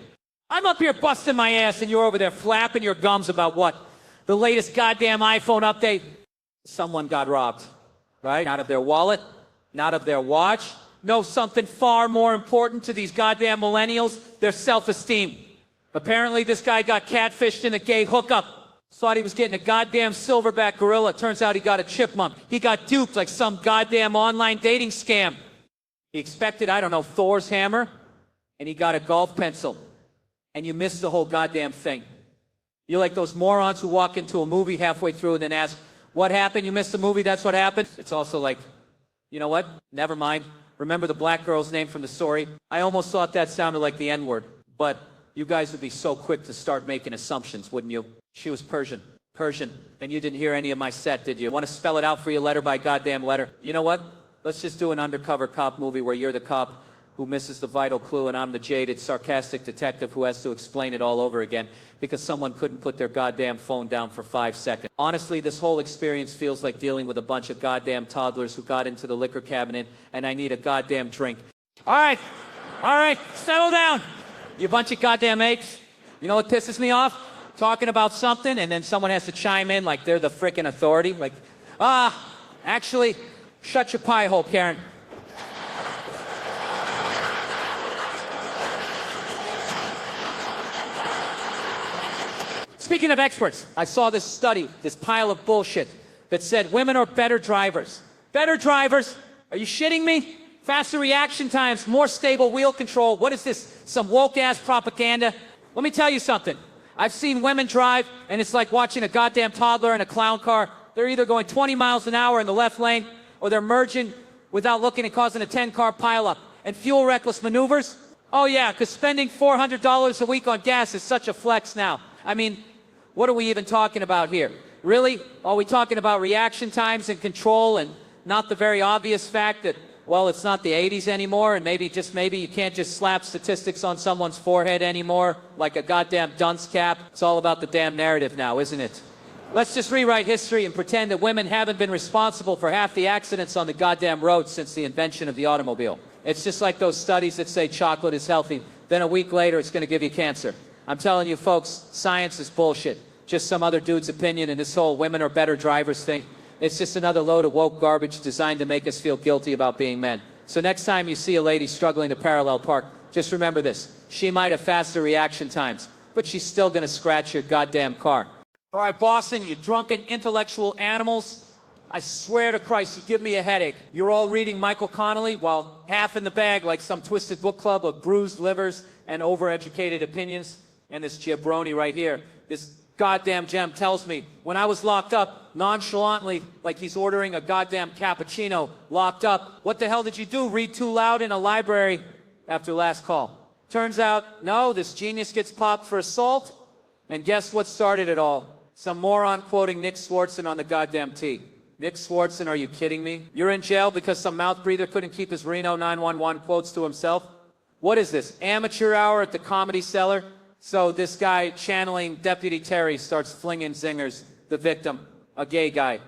I'm up here busting my ass and you're over there flapping your gums about what? The latest goddamn iPhone update? Someone got robbed, right? Not of their wallet, not of their watch. No, something far more important to these goddamn millennials, their self-esteem. Apparently this guy got catfished in a gay hookup. Thought he was getting a goddamn silverback gorilla. Turns out he got a chipmunk. He got duped like some goddamn online dating scam. He expected, I don't know, Thor's hammer, and he got a golf pencil. And you missed the whole goddamn thing. You're like those morons who walk into a movie halfway through and then ask, what happened? You missed the movie, that's what happened? It's also like, you know what? Never mind. Remember the black girl's name from the story? I almost thought that sounded like the N-word. But you guys would be so quick to start making assumptions, wouldn't you? She was Persian. And you didn't hear any of my set, did you? Want to spell it out for you letter by goddamn letter? You know what? Let's just do an undercover cop movie where you're the cop who misses the vital clue and I'm the jaded, sarcastic detective who has to explain it all over again because someone couldn't put their goddamn phone down for 5 seconds. Honestly, this whole experience feels like dealing with a bunch of goddamn toddlers who got into the liquor cabinet and I need a goddamn drink. All right, settle down, you bunch of goddamn apes. You know what pisses me off? Talking about something and then someone has to chime in like they're the frickin' authority. Like, actually, shut your pie hole, Karen. Speaking of experts, I saw this study, this pile of bullshit, that said women are better drivers. Better drivers? Are you shitting me? Faster reaction times, more stable wheel control. What is this, some woke-ass propaganda? Let me tell you something. I've seen women drive, and it's like watching a goddamn toddler in a clown car. They're either going 20 miles an hour in the left lane, or they're merging without looking and causing a 10-car pileup. And fuel-reckless maneuvers? Oh yeah, because spending $400 a week on gas is such a flex now. I mean, what are we even talking about here? Really? Are we talking about reaction times and control and not the very obvious fact that, well, it's not the 80s anymore and maybe you can't just slap statistics on someone's forehead anymore like a goddamn dunce cap? It's all about the damn narrative now, isn't it? Let's just rewrite history and pretend that women haven't been responsible for half the accidents on the goddamn road since the invention of the automobile. It's just like those studies that say chocolate is healthy, then a week later it's going to give you cancer. I'm telling you folks, science is bullshit. Just some other dude's opinion, and this whole women are better drivers thing. It's just another load of woke garbage designed to make us feel guilty about being men. So next time you see a lady struggling to parallel park, just remember this. She might have faster reaction times, but she's still gonna scratch your goddamn car. All right, Boston, you drunken intellectual animals. I swear to Christ, you give me a headache. You're all reading Michael Connelly while half in the bag like some twisted book club of bruised livers and overeducated opinions. And this jabroni right here, this goddamn gem tells me when I was locked up, nonchalantly, like he's ordering a goddamn cappuccino, locked up. What the hell did you do? Read too loud in a library after last call. Turns out, no, this genius gets popped for assault. And guess what started it all? Some moron quoting Nick Swartzen on the goddamn T. Nick Swartzen, are you kidding me? You're in jail because some mouth breather couldn't keep his Reno 911 quotes to himself? What is this, amateur hour at the Comedy Cellar? So this guy channeling Deputy Terry starts flinging zingers. The victim, a gay guy,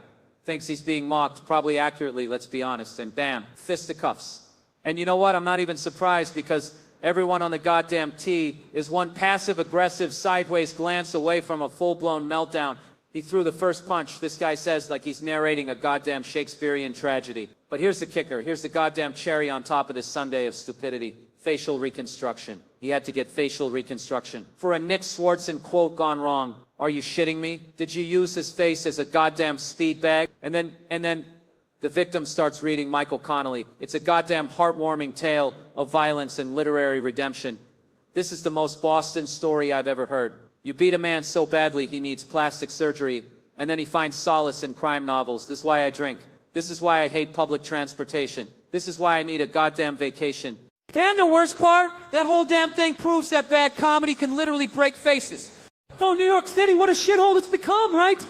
thinks he's being mocked, probably accurately, let's be honest, and bam, fisticuffs. And you know what? I'm not even surprised because everyone on the goddamn T is one passive-aggressive sideways glance away from a full-blown meltdown. He threw the first punch, this guy says, like he's narrating a goddamn Shakespearean tragedy. But here's the kicker. Here's the goddamn cherry on top of this sundae of stupidity. facial reconstruction. He had to get facial reconstruction. For a Nick Swartzen quote gone wrong. Are you shitting me? Did you use his face as a goddamn speed bag? And then the victim starts reading Michael Connelly. It's a goddamn heartwarming tale of violence and literary redemption. This is the most Boston story I've ever heard. You beat a man so badly he needs plastic surgery, and then he finds solace in crime novels. This is why I drink. This is why I hate public transportation. This is why I need a goddamn vacation. And the worst part, that whole damn thing proves that bad comedy can literally break faces. Oh, New York City, what a shithole it's become, right?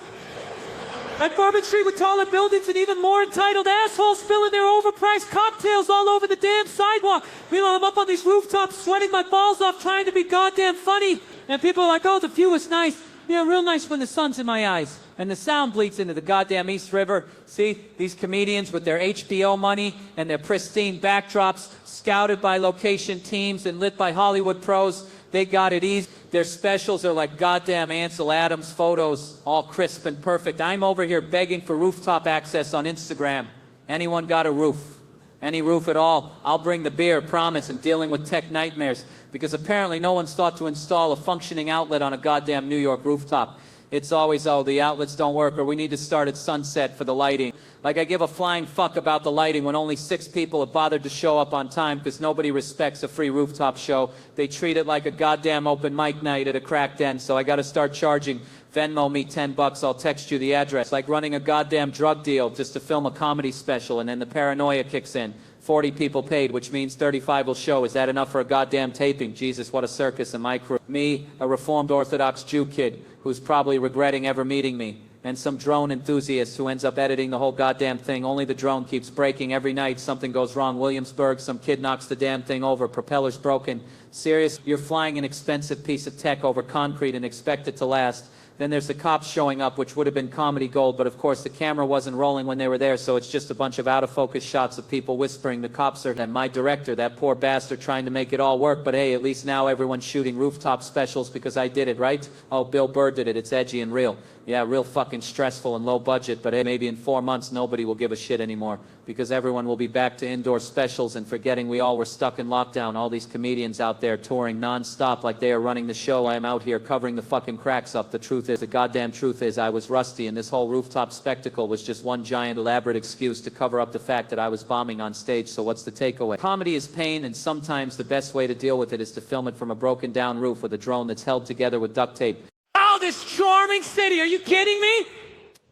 At Bourbon Street with taller buildings and even more entitled assholes spilling their overpriced cocktails all over the damn sidewalk. Meanwhile, I'm up on these rooftops sweating my balls off trying to be goddamn funny. And people are like, oh, the view is nice. Yeah, real nice when the sun's in my eyes. And the sound bleeds into the goddamn East River. See, these comedians with their HBO money and their pristine backdrops, scouted by location teams and lit by Hollywood pros, they got it easy. Their specials are like goddamn Ansel Adams photos, all crisp and perfect. I'm over here begging for rooftop access on Instagram. Anyone got a roof? Any roof at all? I'll bring the beer, promise, and dealing with tech nightmares. Because apparently no one's thought to install a functioning outlet on a goddamn New York rooftop. It's always, oh, the outlets don't work, or we need to start at sunset for the lighting. Like I give a flying fuck about the lighting when only 6 people have bothered to show up on time because nobody respects a free rooftop show. They treat it like a goddamn open mic night at a crack den, so I gotta start charging. Venmo me $10, I'll text you the address. Like running a goddamn drug deal just to film a comedy special, and then the paranoia kicks in. 40 people paid, which means 35 will show. Is that enough for a goddamn taping? Jesus, what a circus in my crew. Me, a reformed Orthodox Jew kid, who's probably regretting ever meeting me. And some drone enthusiast who ends up editing the whole goddamn thing. Only the drone keeps breaking every night. Something goes wrong. Williamsburg, some kid knocks the damn thing over. Propeller's broken. Serious? You're flying an expensive piece of tech over concrete and expect it to last. Then there's the cops showing up, which would have been comedy gold, but of course the camera wasn't rolling when they were there, so it's just a bunch of out-of-focus shots of people whispering. The cops are, and my director, that poor bastard, trying to make it all work, but hey, at least now everyone's shooting rooftop specials because I did it, right? Oh, Bill Burr did it. It's edgy and real. Yeah, real fucking stressful and low budget, but hey, maybe in 4 months nobody will give a shit anymore because everyone will be back to indoor specials and forgetting we all were stuck in lockdown. All these comedians out there touring non-stop like they are running the show. I'm out here covering the fucking cracks up. The truth is, the goddamn truth is, I was rusty, and this whole rooftop spectacle was just one giant elaborate excuse to cover up the fact that I was bombing on stage. So what's the takeaway? Comedy is pain, and sometimes the best way to deal with it is to film it from a broken down roof with a drone that's held together with duct tape. Oh, this charming city, are you kidding me?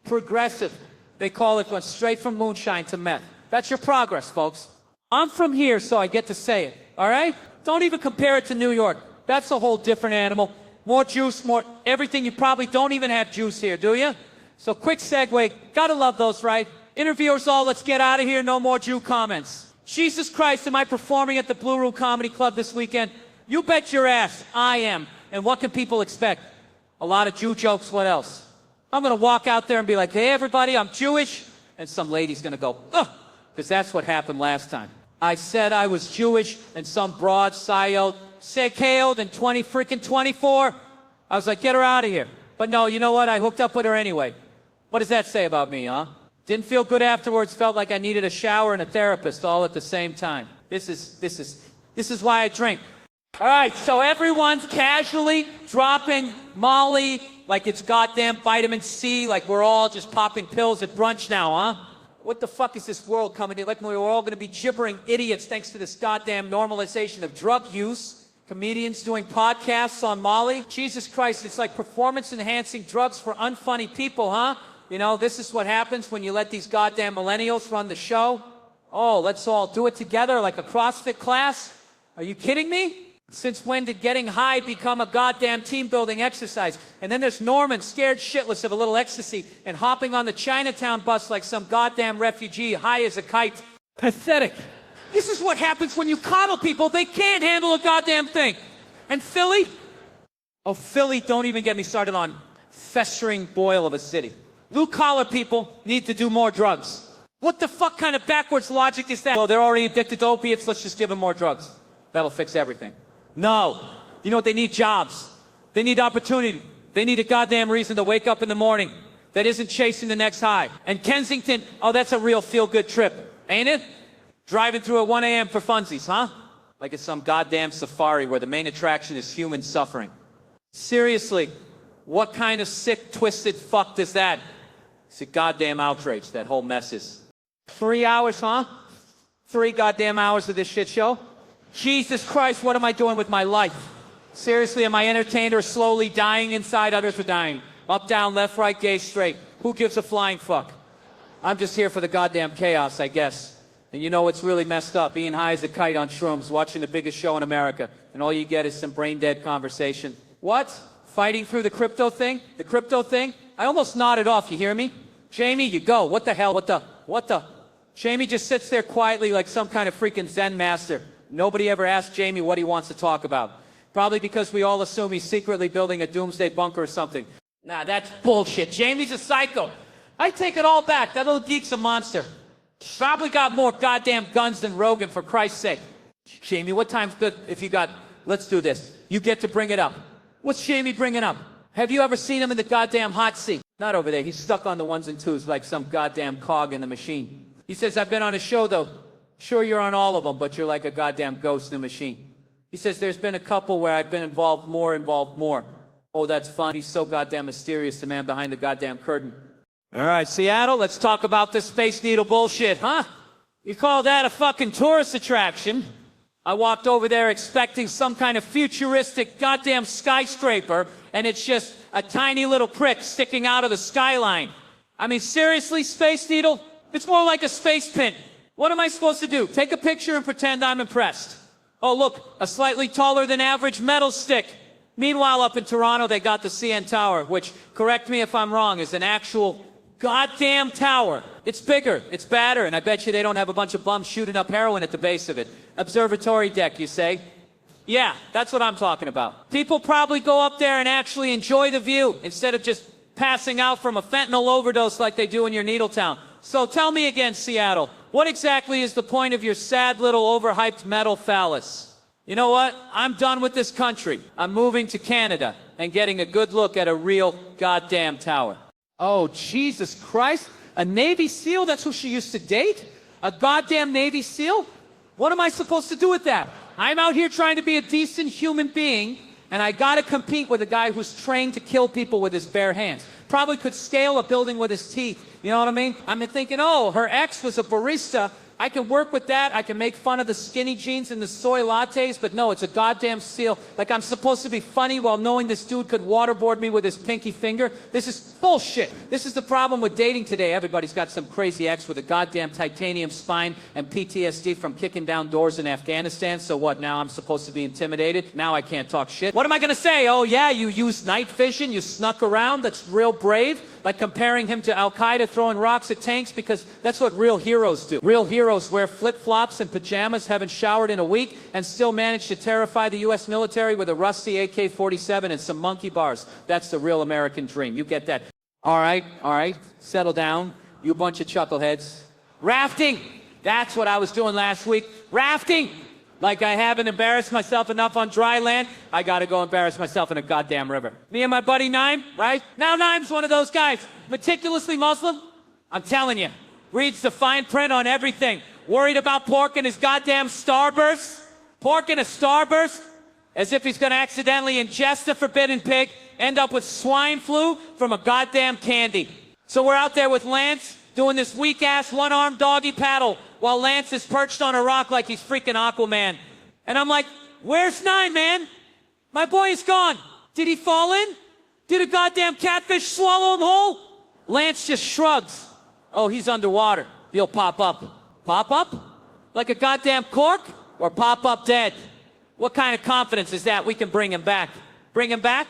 Progressive. They call it going straight from moonshine to meth. That's your progress, folks. I'm from here, so I get to say it, all right? Don't even compare it to New York. That's a whole different animal. More juice, more everything. You probably don't even have juice here, do you? So quick segue. Gotta love those, right? Interviewers all, let's get out of here. No more Jew comments. Jesus Christ, am I performing at the Blue Room Comedy Club this weekend? You bet your ass I am. And what can people expect? A lot of Jew jokes, what else? I'm gonna walk out there and be like, hey everybody, I'm Jewish. And some lady's gonna go, ugh, because that's what happened last time. I said I was Jewish, and some broad said KO'd in 24. I was like, get her out of here. But no, you know what? I hooked up with her anyway. What does that say about me, huh? Didn't feel good afterwards, felt like I needed a shower and a therapist all at the same time. This is why I drink. All right, so everyone's casually dropping Molly like it's goddamn vitamin C, like we're all just popping pills at brunch now, huh? What the fuck is this world coming to? Like we're all going to be gibbering idiots thanks to this goddamn normalization of drug use. Comedians doing podcasts on Molly. Jesus Christ, it's like performance-enhancing drugs for unfunny people, huh? You know, this is what happens when you let these goddamn millennials run the show. Oh, let's all do it together like a CrossFit class? Are you kidding me? Since when did getting high become a goddamn team-building exercise? And then there's Norman, scared shitless of a little ecstasy, and hopping on the Chinatown bus like some goddamn refugee, high as a kite. Pathetic. This is what happens when you coddle people. They can't handle a goddamn thing. And Philly? Oh, Philly, don't even get me started on festering boil of a city. Blue-collar people need to do more drugs. What the fuck kind of backwards logic is that? Well, they're already addicted to opiates, let's just give them more drugs. That'll fix everything. No. You know what they need? Jobs. They need opportunity. They need a goddamn reason to wake up in the morning that isn't chasing the next high. And Kensington, oh, that's a real feel-good trip, ain't it? Driving through at 1 a.m. for funsies, huh? Like it's some goddamn safari where the main attraction is human suffering. Seriously, what kind of sick, twisted fuck does that? It's a goddamn outrage, that whole mess is. 3 hours, huh? 3 goddamn hours of this shit show? Jesus Christ, what am I doing with my life? Seriously, am I entertained or slowly dying inside? Others are dying. Up, down, left, right, gay, straight. Who gives a flying fuck? I'm just here for the goddamn chaos, I guess. And you know what's really messed up? Being high as a kite on shrooms, watching the biggest show in America, and all you get is some brain-dead conversation. What? Fighting through the crypto thing? The crypto thing? I almost nodded off, you hear me? Jamie, you go. What the hell? What the? Jamie just sits there quietly like some kind of freaking Zen master. Nobody ever asks Jamie what he wants to talk about. Probably because we all assume he's secretly building a doomsday bunker or something. Nah, that's bullshit. Jamie's a psycho. I take it all back. That little geek's a monster. Probably got more goddamn guns than Rogan, for Christ's sake. Jamie, what time's good if you got... Let's do this. You get to bring it up. What's Jamie bringing up? Have you ever seen him in the goddamn hot seat? Not over there. He's stuck on the ones and twos like some goddamn cog in the machine. He says, I've been on a show, though. Sure, you're on all of them, but you're like a goddamn ghost in the machine. He says, there's been a couple where I've been involved more. Oh, that's fun. He's so goddamn mysterious, the man behind the goddamn curtain. All right, Seattle, let's talk about this Space Needle bullshit, huh? You call that a fucking tourist attraction? I walked over there expecting some kind of futuristic goddamn skyscraper, and it's just a tiny little prick sticking out of the skyline. I mean, seriously, Space Needle? It's more like a space pin. What am I supposed to do? Take a picture and pretend I'm impressed. Oh, look, a slightly taller than average metal stick. Meanwhile, up in Toronto, they got the CN Tower, which, correct me if I'm wrong, is an actual goddamn tower. It's bigger, it's badder, and I bet you they don't have a bunch of bums shooting up heroin at the base of it. Observatory deck, you say? Yeah, that's what I'm talking about. People probably go up there and actually enjoy the view instead of just passing out from a fentanyl overdose like they do in your Needletown. So tell me again, Seattle, what exactly is the point of your sad little overhyped metal phallus? You know what? I'm done with this country. I'm moving to Canada and getting a good look at a real goddamn tower. Oh, Jesus Christ. A Navy SEAL? That's who she used to date? A goddamn Navy SEAL? What am I supposed to do with that? I'm out here trying to be a decent human being, and I gotta compete with a guy who's trained to kill people with his bare hands. Probably could scale a building with his teeth. You know what I mean? I'm thinking, oh, her ex was a barista. I can work with that. I can make fun of the skinny jeans and the soy lattes, but no, it's a goddamn SEAL. Like I'm supposed to be funny while knowing this dude could waterboard me with his pinky finger. This is bullshit. This is the problem with dating today. Everybody's got some crazy ex with a goddamn titanium spine and PTSD from kicking down doors in Afghanistan. So what, now I'm supposed to be intimidated? Now I can't talk shit. What am I gonna say? Oh yeah, you used night vision, you snuck around, that's real brave. Like comparing him to Al-Qaeda throwing rocks at tanks, because that's what real heroes do. Real heroes wear flip-flops and pajamas, haven't showered in a week, and still manage to terrify the U.S. military with a rusty AK-47 and some monkey bars. That's the real American dream. You get that. All right, settle down, you bunch of chuckleheads. Rafting! That's what I was doing last week. Rafting! Like I haven't embarrassed myself enough on dry land, I gotta go embarrass myself in a goddamn river. Me and my buddy Naim, right? Now Naim's one of those guys, meticulously Muslim. I'm telling you, reads the fine print on everything. Worried about pork in his goddamn starburst? Pork in a starburst? As if he's gonna accidentally ingest a forbidden pig, end up with swine flu from a goddamn candy. So we're out there with Lance, doing this weak-ass one-armed doggy paddle, while Lance is perched on a rock like he's freaking Aquaman. And I'm like, where's Nine, man? My boy is gone. Did he fall in? Did a goddamn catfish swallow him whole? Lance just shrugs. Oh, he's underwater. He'll pop up. Pop up? Like a goddamn cork? Or pop up dead? What kind of confidence is that we can bring him back? Bring him back?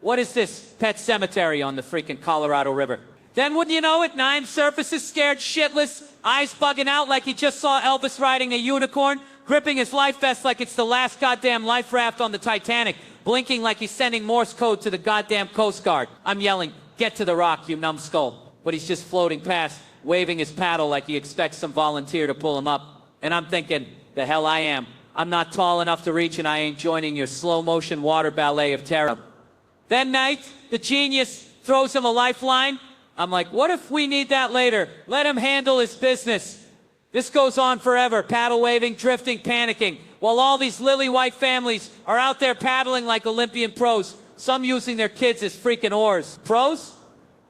What is this? Pet cemetery on the freaking Colorado River. Then wouldn't you know it, Nine surfaces scared shitless, eyes bugging out like he just saw Elvis riding a unicorn, gripping his life vest like it's the last goddamn life raft on the Titanic, blinking like he's sending Morse code to the goddamn Coast Guard. I'm yelling, get to the rock, you numbskull. But he's just floating past, waving his paddle like he expects some volunteer to pull him up. And I'm thinking, the hell I am. I'm not tall enough to reach and I ain't joining your slow motion water ballet of terror. Then Night, the genius, throws him a lifeline. I'm like, what if we need that later? Let him handle his business. This goes on forever, paddle waving, drifting, panicking, while all these lily-white families are out there paddling like Olympian pros, some using their kids as freaking oars. Pros?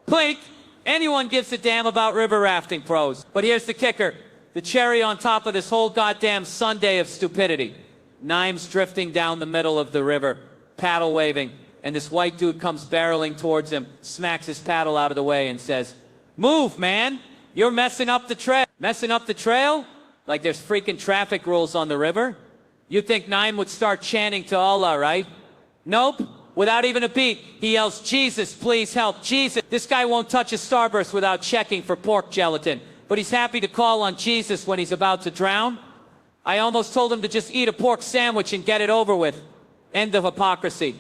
Blink. Anyone gives a damn about river rafting, pros. But here's the kicker, the cherry on top of this whole goddamn Sunday of stupidity. Nimes drifting down the middle of the river, paddle waving, and this white dude comes barreling towards him, smacks his paddle out of the way and says, "Move, man! You're messing up the trail." Messing up the trail? Like there's freaking traffic rules on the river? You think Naim would start chanting to Allah, right? Nope. Without even a beat, he yells, "Jesus, please help, Jesus." This guy won't touch a Starburst without checking for pork gelatin, but he's happy to call on Jesus when he's about to drown. I almost told him to just eat a pork sandwich and get it over with. End of hypocrisy.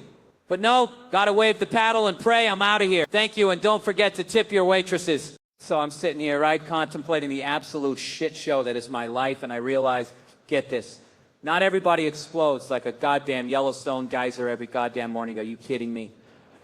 But no, gotta wave the paddle and pray, I'm out of here. Thank you, and don't forget to tip your waitresses. So I'm sitting here, right, contemplating the absolute shit show that is my life, and I realize, get this, not everybody explodes like a goddamn Yellowstone geyser every goddamn morning. Are you kidding me?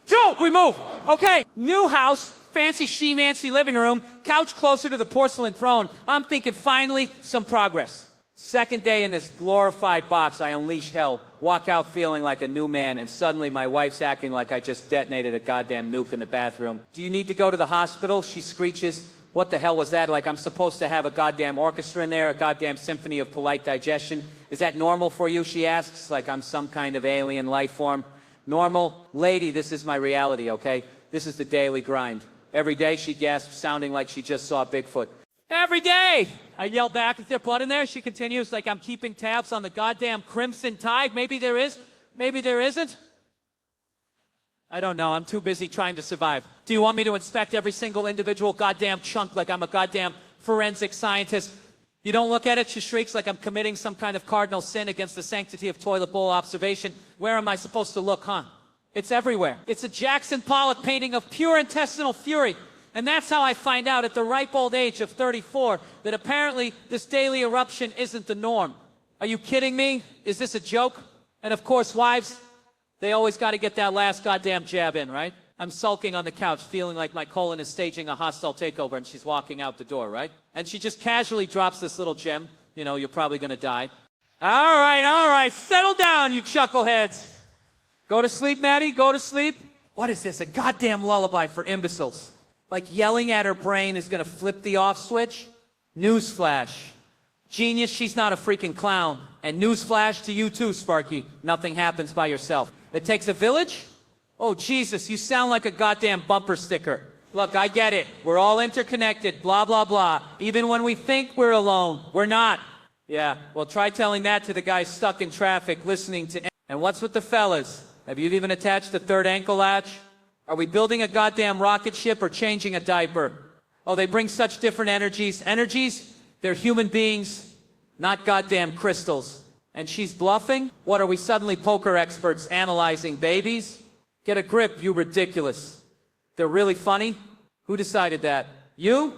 Joe, we move. Okay, new house, fancy she-mancy living room, couch closer to the porcelain throne. I'm thinking finally some progress. Second day in this glorified box, I unleash hell, walk out feeling like a new man, and suddenly my wife's acting like I just detonated a goddamn nuke in the bathroom. "Do you need to go to the hospital?" she screeches. What the hell was that? Like I'm supposed to have a goddamn orchestra in there, a goddamn symphony of polite digestion. "Is that normal for you?" she asks, like I'm some kind of alien life form. Normal? Lady, this is my reality, okay? This is the daily grind. Every day she gasps, sounding like she just saw Bigfoot. "Every day!" I yell back, "Is there blood in there?" She continues like I'm keeping tabs on the goddamn crimson tide. Maybe there is, maybe there isn't. I don't know, I'm too busy trying to survive. "Do you want me to inspect every single individual goddamn chunk like I'm a goddamn forensic scientist?" "You don't look at it," she shrieks, like I'm committing some kind of cardinal sin against the sanctity of toilet bowl observation. "Where am I supposed to look, huh?" It's everywhere. It's a Jackson Pollock painting of pure intestinal fury. And that's how I find out at the ripe old age of 34 that apparently this daily eruption isn't the norm. Are you kidding me? Is this a joke? And of course, wives, they always got to get that last goddamn jab in, right? I'm sulking on the couch, feeling like my colon is staging a hostile takeover, and she's walking out the door, right? And she just casually drops this little gem. You know, you're probably going to die. All right, settle down, you chuckleheads. Go to sleep, Maddie, go to sleep. What is this, a goddamn lullaby for imbeciles? Like yelling at her brain is going to flip the off switch? Newsflash. Genius, she's not a freaking clown. And newsflash to you too, Sparky. Nothing happens by yourself. It takes a village? Oh, Jesus, you sound like a goddamn bumper sticker. Look, I get it. We're all interconnected, blah, blah, blah. Even when we think we're alone, we're not. Yeah, well, try telling that to the guy stuck in traffic listening to... And what's with the fellas? Have you even attached the third ankle latch? Are we building a goddamn rocket ship or changing a diaper? Oh, they bring such different energies. Energies? They're human beings, not goddamn crystals. And she's bluffing? What, are we suddenly poker experts analyzing babies? Get a grip, you ridiculous. They're really funny? Who decided that? You?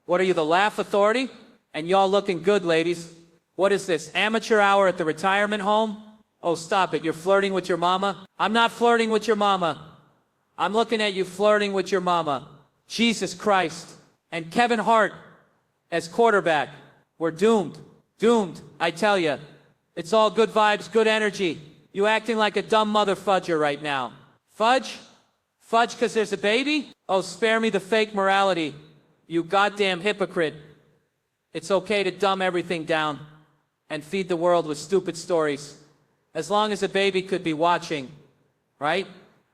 What, are you the laugh authority? And y'all looking good, ladies. What is this, amateur hour at the retirement home? Oh, stop it, you're flirting with your mama? I'm not flirting with your mama. I'm looking at you flirting with your mama. Jesus Christ. And Kevin Hart as quarterback. We're doomed. Doomed, I tell you. It's all good vibes, good energy. You acting like a dumb mother fudger right now. Fudge? Fudge because there's a baby? Oh, spare me the fake morality. You goddamn hypocrite. It's okay to dumb everything down and feed the world with stupid stories. As long as a baby could be watching, right?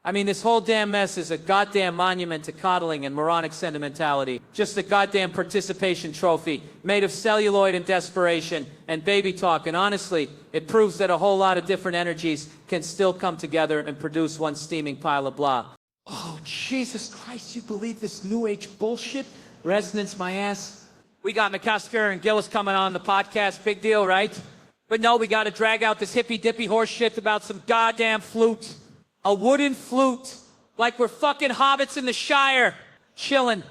I mean, this whole damn mess is a goddamn monument to coddling and moronic sentimentality. Just a goddamn participation trophy made of celluloid and desperation and baby talk. And honestly, it proves that a whole lot of different energies can still come together and produce one steaming pile of blah. Oh, Jesus Christ, you believe this new age bullshit? Resonance my ass. We got McCusker and Gillis coming on the podcast. Big deal, right? But no, we got to drag out this hippy-dippy horse shit about some goddamn flute. A wooden flute, like we're fucking hobbits in the Shire, chilling.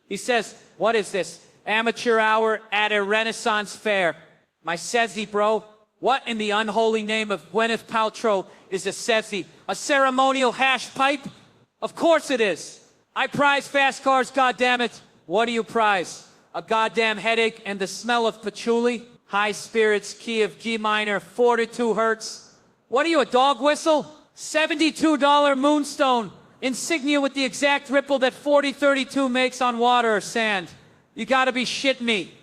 He says, what is this? Amateur hour at a Renaissance fair. My sezzy, bro. What in the unholy name of Gwyneth Paltrow is a sezzy? A ceremonial hash pipe? Of course it is. I prize fast cars, goddammit. What do you prize? a goddamn headache, and the smell of patchouli. High spirits, key of G minor, 42 hertz. What are you, a dog whistle? $72 moonstone. Insignia with the exact ripple that 4032 makes on water or sand. You gotta be shitting me.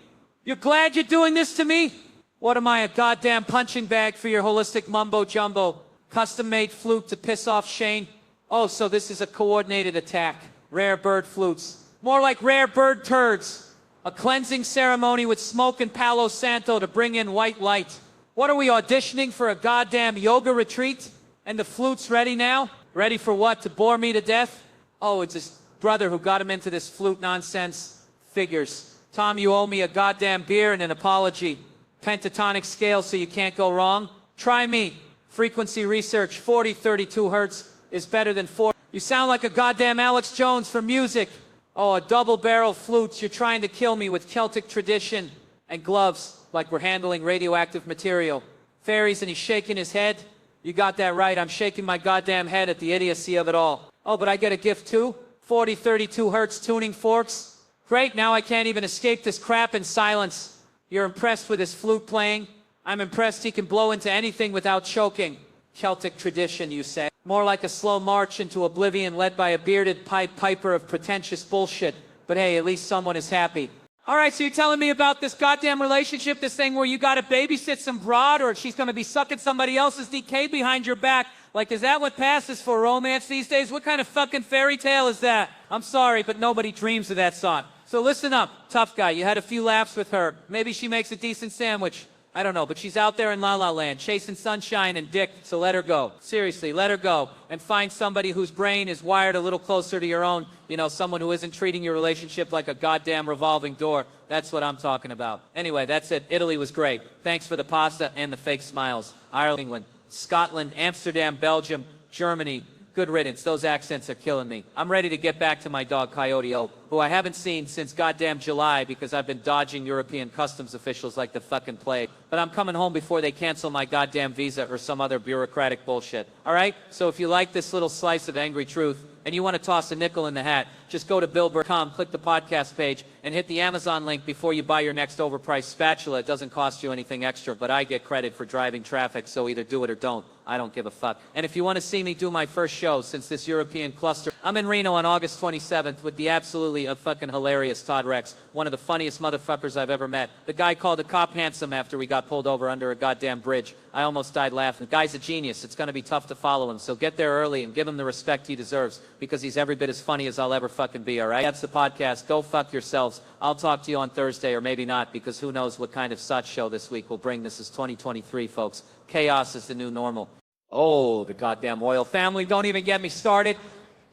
You're glad you're doing this to me? What am I, a goddamn punching bag for your holistic mumbo jumbo? Custom-made flute to piss off Shane? Oh, so this is a coordinated attack. Rare bird flutes. More like rare bird turds. A cleansing ceremony with smoke and Palo Santo to bring in white light. What are we, auditioning for a goddamn yoga retreat? And the flute's ready now? Ready for what, to bore me to death? Oh, it's his brother who got him into this flute nonsense. Figures. Tom, you owe me a goddamn beer and an apology. Pentatonic scale so you can't go wrong. Try me. Frequency research, 4032 hertz is better than 4. You sound like a goddamn Alex Jones for music. Oh, a double-barrel flute. You're trying to kill me with Celtic tradition. And gloves, like we're handling radioactive material. Fairies, and he's shaking his head. You got that right. I'm shaking my goddamn head at the idiocy of it all. Oh, but I get a gift too? 4032 hertz tuning forks? Great, now I can't even escape this crap in silence. You're impressed with his flute playing? I'm impressed he can blow into anything without choking. Celtic tradition, you say? More like a slow march into oblivion led by a bearded pied piper of pretentious bullshit. But hey, at least someone is happy. All right, so you're telling me about this goddamn relationship, this thing where you gotta babysit some broad or she's gonna be sucking somebody else's DK behind your back. Like, is that what passes for romance these days? What kind of fucking fairy tale is that? I'm sorry, but nobody dreams of that song. So listen up, tough guy. You had a few laughs with her. Maybe she makes a decent sandwich. I don't know, but she's out there in La La Land, chasing sunshine and dick, so let her go. Seriously, let her go. And find somebody whose brain is wired a little closer to your own. You know, someone who isn't treating your relationship like a goddamn revolving door. That's what I'm talking about. Anyway, that's it. Italy was great. Thanks for the pasta and the fake smiles. Ireland, England, Scotland, Amsterdam, Belgium, Germany. Good riddance. Those accents are killing me. I'm ready to get back to my dog Coyote O, who I haven't seen since goddamn July because I've been dodging European customs officials like the fucking plague. But I'm coming home before they cancel my goddamn visa or some other bureaucratic bullshit. All right? So if you like this little slice of angry truth and you want to toss a nickel in the hat, just go to billburr.com, click the podcast page, and hit the Amazon link before you buy your next overpriced spatula. It doesn't cost you anything extra, but I get credit for driving traffic, so either do it or don't. I don't give a fuck. And if you want to see me do my first show since this European cluster, I'm in Reno on August 27th with the absolutely fucking hilarious Todd Rex, one of the funniest motherfuckers I've ever met. The guy called a cop handsome after we got pulled over under a goddamn bridge. I almost died laughing. The guy's a genius. It's going to be tough to follow him, so get there early and give him the respect he deserves because he's every bit as funny as I'll ever fucking be, all right? That's the podcast. Go fuck yourselves. I'll talk to you on Thursday or maybe not because who knows what kind of such show this week will bring. This is 2023, folks. Chaos is the new normal. Oh, the goddamn oil family, don't even get me started.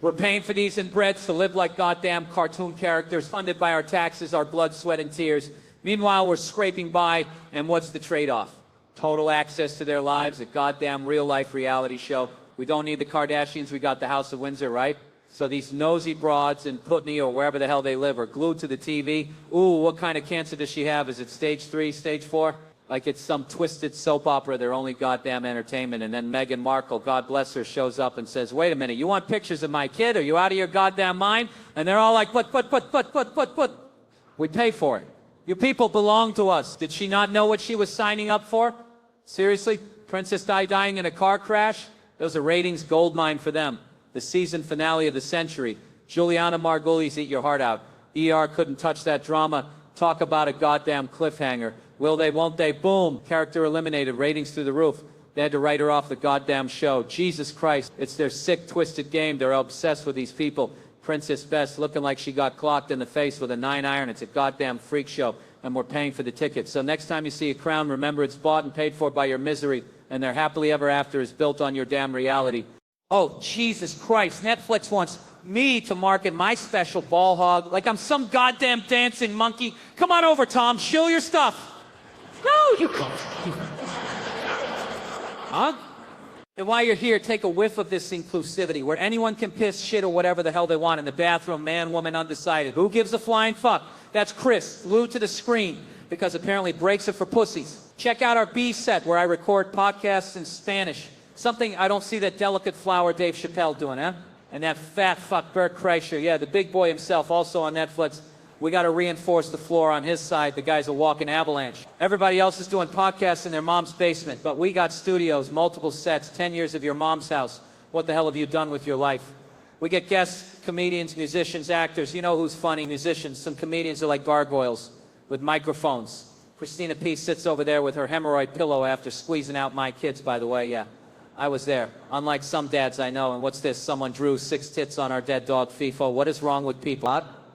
We're paying for these inbreds to live like goddamn cartoon characters, funded by our taxes, our blood, sweat, and tears. Meanwhile, we're scraping by, and what's the trade-off? Total access to their lives, a goddamn real-life reality show. We don't need the Kardashians, we got the House of Windsor, right? So these nosy broads in Putney or wherever the hell they live are glued to the TV. Ooh, what kind of cancer does she have? Is it stage 3, stage 4? Like it's some twisted soap opera, their only goddamn entertainment. And then Meghan Markle, God bless her, shows up and says, wait a minute, you want pictures of my kid? Are you out of your goddamn mind? And they're all like, but. We pay for it. You people belong to us. Did she not know what she was signing up for? Seriously? Princess Di dying in a car crash? Those are ratings goldmine for them. The season finale of the century. Juliana Margulies, eat your heart out. ER couldn't touch that drama. Talk about a goddamn cliffhanger. Will they, won't they? Boom. Character eliminated. Ratings through the roof. They had to write her off the goddamn show. Jesus Christ. It's their sick, twisted game. They're obsessed with these people. Princess Bess looking like she got clocked in the face with a 9-iron. It's a goddamn freak show. And we're paying for the ticket. So next time you see a crown, remember it's bought and paid for by your misery. And their happily ever after is built on your damn reality. Oh, Jesus Christ. Netflix wants me to market my special ball hog like I'm some goddamn dancing monkey. Come on over, Tom. Show your stuff. No, you can't. Huh? And while you're here, take a whiff of this inclusivity where anyone can piss, shit, or whatever the hell they want in the bathroom, man, woman, undecided. Who gives a flying fuck? That's Chris, glued to the screen, because apparently breaks it for pussies. Check out our B set where I record podcasts in Spanish. Something I don't see that delicate flower Dave Chappelle doing, huh? And that fat fuck Bert Kreischer, yeah, the big boy himself, also on Netflix. We got to reinforce the floor on his side. The guy's a walking avalanche. Everybody else is doing podcasts in their mom's basement, but we got studios, multiple sets, 10 years of your mom's house. What the hell have you done with your life? We get guests, comedians, musicians, actors. You know who's funny? Musicians. Some comedians are like gargoyles with microphones. Christina P. sits over there with her hemorrhoid pillow after squeezing out my kids, by the way. Yeah, I was there. Unlike some dads I know. And what's this? Someone drew 6 tits on our dead dog, FIFO. What is wrong with people?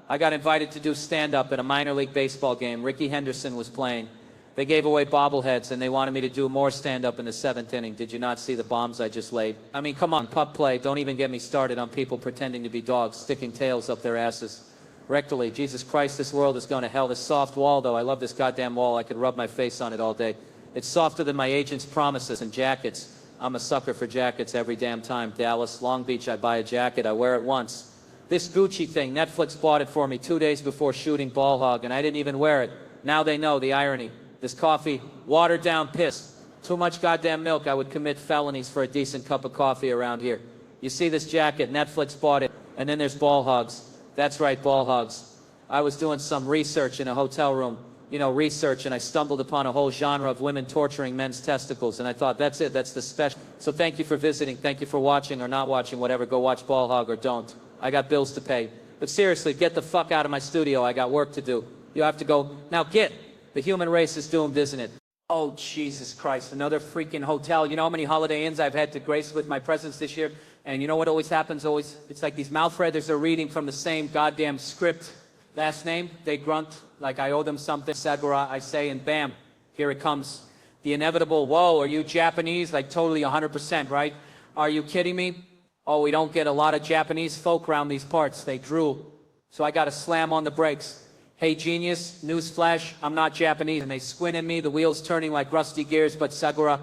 I got invited to do stand-up at a minor league baseball game. Ricky Henderson was playing. They gave away bobbleheads, and they wanted me to do more stand-up in the 7th inning. Did you not see the bombs I just laid? I mean, come on, pup play. Don't even get me started on people pretending to be dogs, sticking tails up their asses. Rectally, Jesus Christ, this world is going to hell. This soft wall, though, I love this goddamn wall. I could rub my face on it all day. It's softer than my agent's promises and jackets. I'm a sucker for jackets every damn time. Dallas, Long Beach, I buy a jacket. I wear it once. This Gucci thing, Netflix bought it for me 2 days before shooting Ball Hog, and I didn't even wear it. Now they know the irony. This coffee, watered down piss. Too much goddamn milk. I would commit felonies for a decent cup of coffee around here. You see this jacket, Netflix bought it. And then there's Ball Hogs. That's right, Ball Hogs. I was doing some research in a hotel room. You know, research, and I stumbled upon a whole genre of women torturing men's testicles, and I thought, that's it, that's the special. So thank you for visiting, thank you for watching or not watching, whatever. Go watch Ball Hog or don't. I got bills to pay. But seriously, get the fuck out of my studio. I got work to do. You have to go. Now get. The human race is doomed, isn't it? Oh, Jesus Christ, another freaking hotel. You know how many Holiday Inns I've had to grace with my presence this year? And you know what always happens? Always, it's like these mouth readers are reading from the same goddamn script. Last name, they grunt like I owe them something. Sagura, I say, and bam, here it comes. The inevitable, whoa, are you Japanese? Like totally 100%, right? Are you kidding me? Oh, we don't get a lot of Japanese folk around these parts. They drool. So I got to slam on the brakes. Hey, genius, newsflash, I'm not Japanese. And they squint at me, the wheels turning like rusty gears, but Sagura,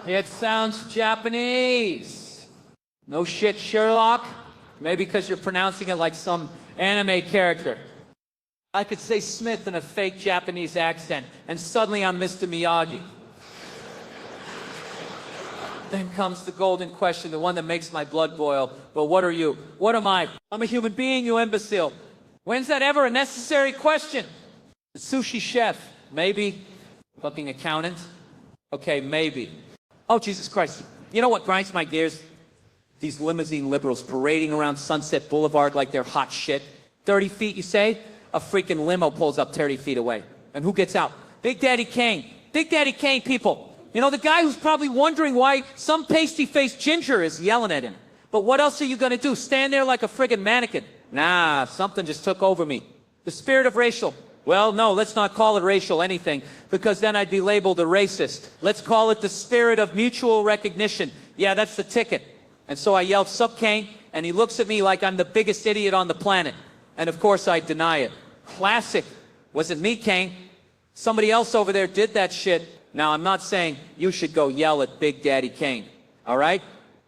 it sounds Japanese. No shit, Sherlock. Maybe because you're pronouncing it like some anime character. I could say Smith in a fake Japanese accent, and suddenly I'm Mr. Miyagi. Then comes the golden question, the one that makes my blood boil. But what are you? What am I? I'm a human being, you imbecile. When's that ever a necessary question? The sushi chef, maybe. Fucking accountant, okay, maybe. Oh, Jesus Christ. You know what grinds my gears? These limousine liberals parading around Sunset Boulevard like they're hot shit. 30 feet, you say? A freaking limo pulls up 30 feet away. And who gets out? Big Daddy Kane. Big Daddy Kane, people. You know, the guy who's probably wondering why some pasty-faced ginger is yelling at him. But what else are you gonna do? Stand there like a friggin' mannequin? Nah, something just took over me. The spirit of racial. Well, no, let's not call it racial anything, because then I'd be labeled a racist. Let's call it the spirit of mutual recognition. Yeah, that's the ticket. And so I yelled, "Sup, Kane?" And he looks at me like I'm the biggest idiot on the planet. And of course I deny it. Classic. Wasn't me, Kane. Somebody else over there did that shit. Now, I'm not saying you should go yell at Big Daddy Kane, all right?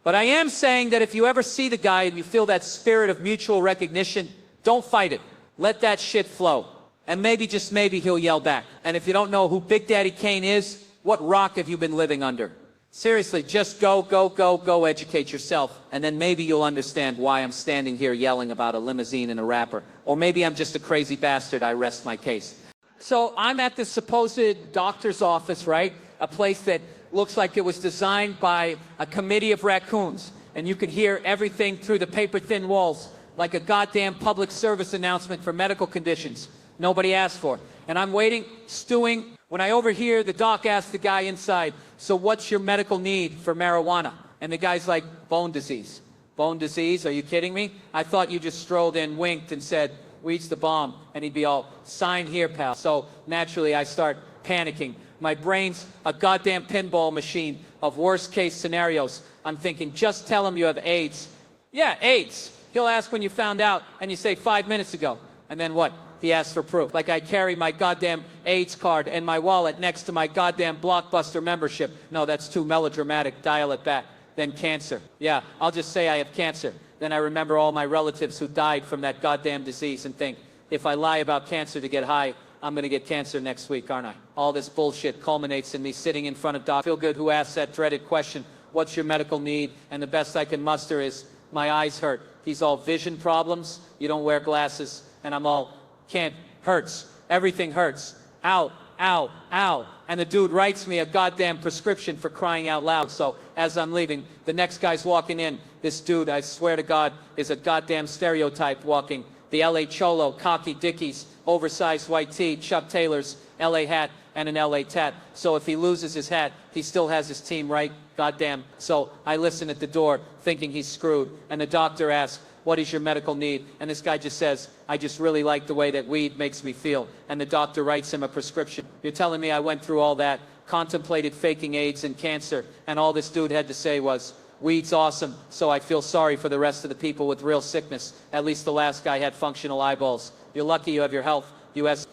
But I am saying that if you ever see the guy and you feel that spirit of mutual recognition, don't fight it. Let that shit flow. And maybe, just maybe, he'll yell back. And if you don't know who Big Daddy Kane is, what rock have you been living under? Seriously, just go educate yourself. And then maybe you'll understand why I'm standing here yelling about a limousine and a rapper. Or maybe I'm just a crazy bastard. I rest my case. So I'm at this supposed doctor's office, right? A place that looks like it was designed by a committee of raccoons. And you could hear everything through the paper-thin walls, like a goddamn public service announcement for medical conditions nobody asked for. And I'm waiting, stewing, when I overhear the doc ask the guy inside, "So what's your medical need for marijuana?" And the guy's like, "Bone disease." Bone disease? Are you kidding me? I thought you just strolled in, winked, and said, "Weed's the bomb." And he'd be all, "Sign here, pal." So naturally I start panicking. My brain's a goddamn pinball machine of worst case scenarios. I'm thinking, just tell him you have AIDS. Yeah, AIDS. He'll ask when you found out, and you say 5 minutes ago. And then what? He asks for proof. Like I carry my goddamn AIDS card and my wallet next to my goddamn Blockbuster membership. No, that's too melodramatic. Dial it back. Then cancer. Yeah, I'll just say I have cancer. Then I remember all my relatives who died from that goddamn disease and think, if I lie about cancer to get high, I'm going to get cancer next week, aren't I? All this bullshit culminates in me sitting in front of Doc Feelgood, who asks that dreaded question, "What's your medical need?" And the best I can muster is, "My eyes hurt." He's all, "Vision problems? You don't wear glasses." And I'm all, "Can't Hurts. Everything hurts. Ow, ow, ow. And the dude writes me a goddamn prescription for crying out loud. So as I'm leaving, the next guy's walking in. This dude, I swear to God, is a goddamn stereotype walking. The LA Cholo, cocky Dickies, oversized white tee, Chuck Taylor's LA hat, and an LA tat. So if he loses his hat, he still has his team, right? Goddamn. So I listen at the door, thinking he's screwed. And the doctor asks, what is your medical need? And this guy just says, I just really like the way that weed makes me feel. And the doctor writes him a prescription. You're telling me I went through all that, contemplated faking AIDS and cancer, and all this dude had to say was, weed's awesome, so I feel sorry for the rest of the people with real sickness. At least the last guy had functional eyeballs. You're lucky you have your health, U.S.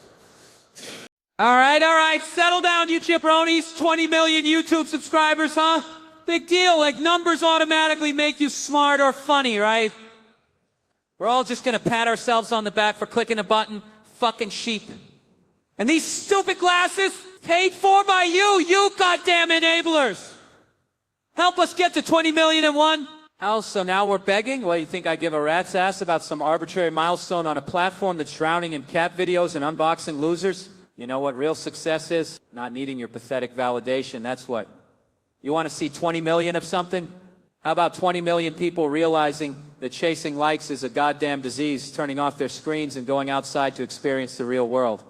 All right, settle down, you jabronis. 20 million YouTube subscribers, huh? Big deal, like numbers automatically make you smart or funny, right? We're all just gonna pat ourselves on the back for clicking a button. Fucking sheep. And these stupid glasses, paid for by you goddamn enablers. Help us get to 20 million and one. How, so now we're begging? Well, you think I give a rat's ass about some arbitrary milestone on a platform that's drowning in cat videos and unboxing losers? You know what real success is? Not needing your pathetic validation, that's what. You want to see 20 million of something? How about 20 million people realizing that chasing likes is a goddamn disease, turning off their screens and going outside to experience the real world?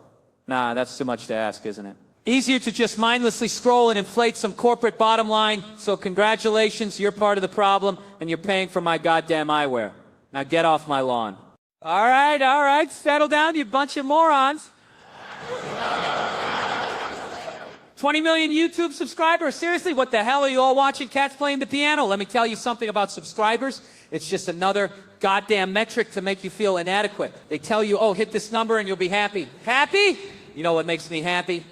Nah, that's too much to ask, isn't it? Easier to just mindlessly scroll and inflate some corporate bottom line. So congratulations, you're part of the problem, And you're paying for my goddamn eyewear. Now get off my lawn. All right, settle down, you bunch of morons. 20 million YouTube subscribers? Seriously, what the hell are you all watching cats playing the piano? Let me tell you something about subscribers. It's just another goddamn metric to make you feel inadequate. They tell you, oh, hit this number and you'll be happy. Happy? You know what makes me happy?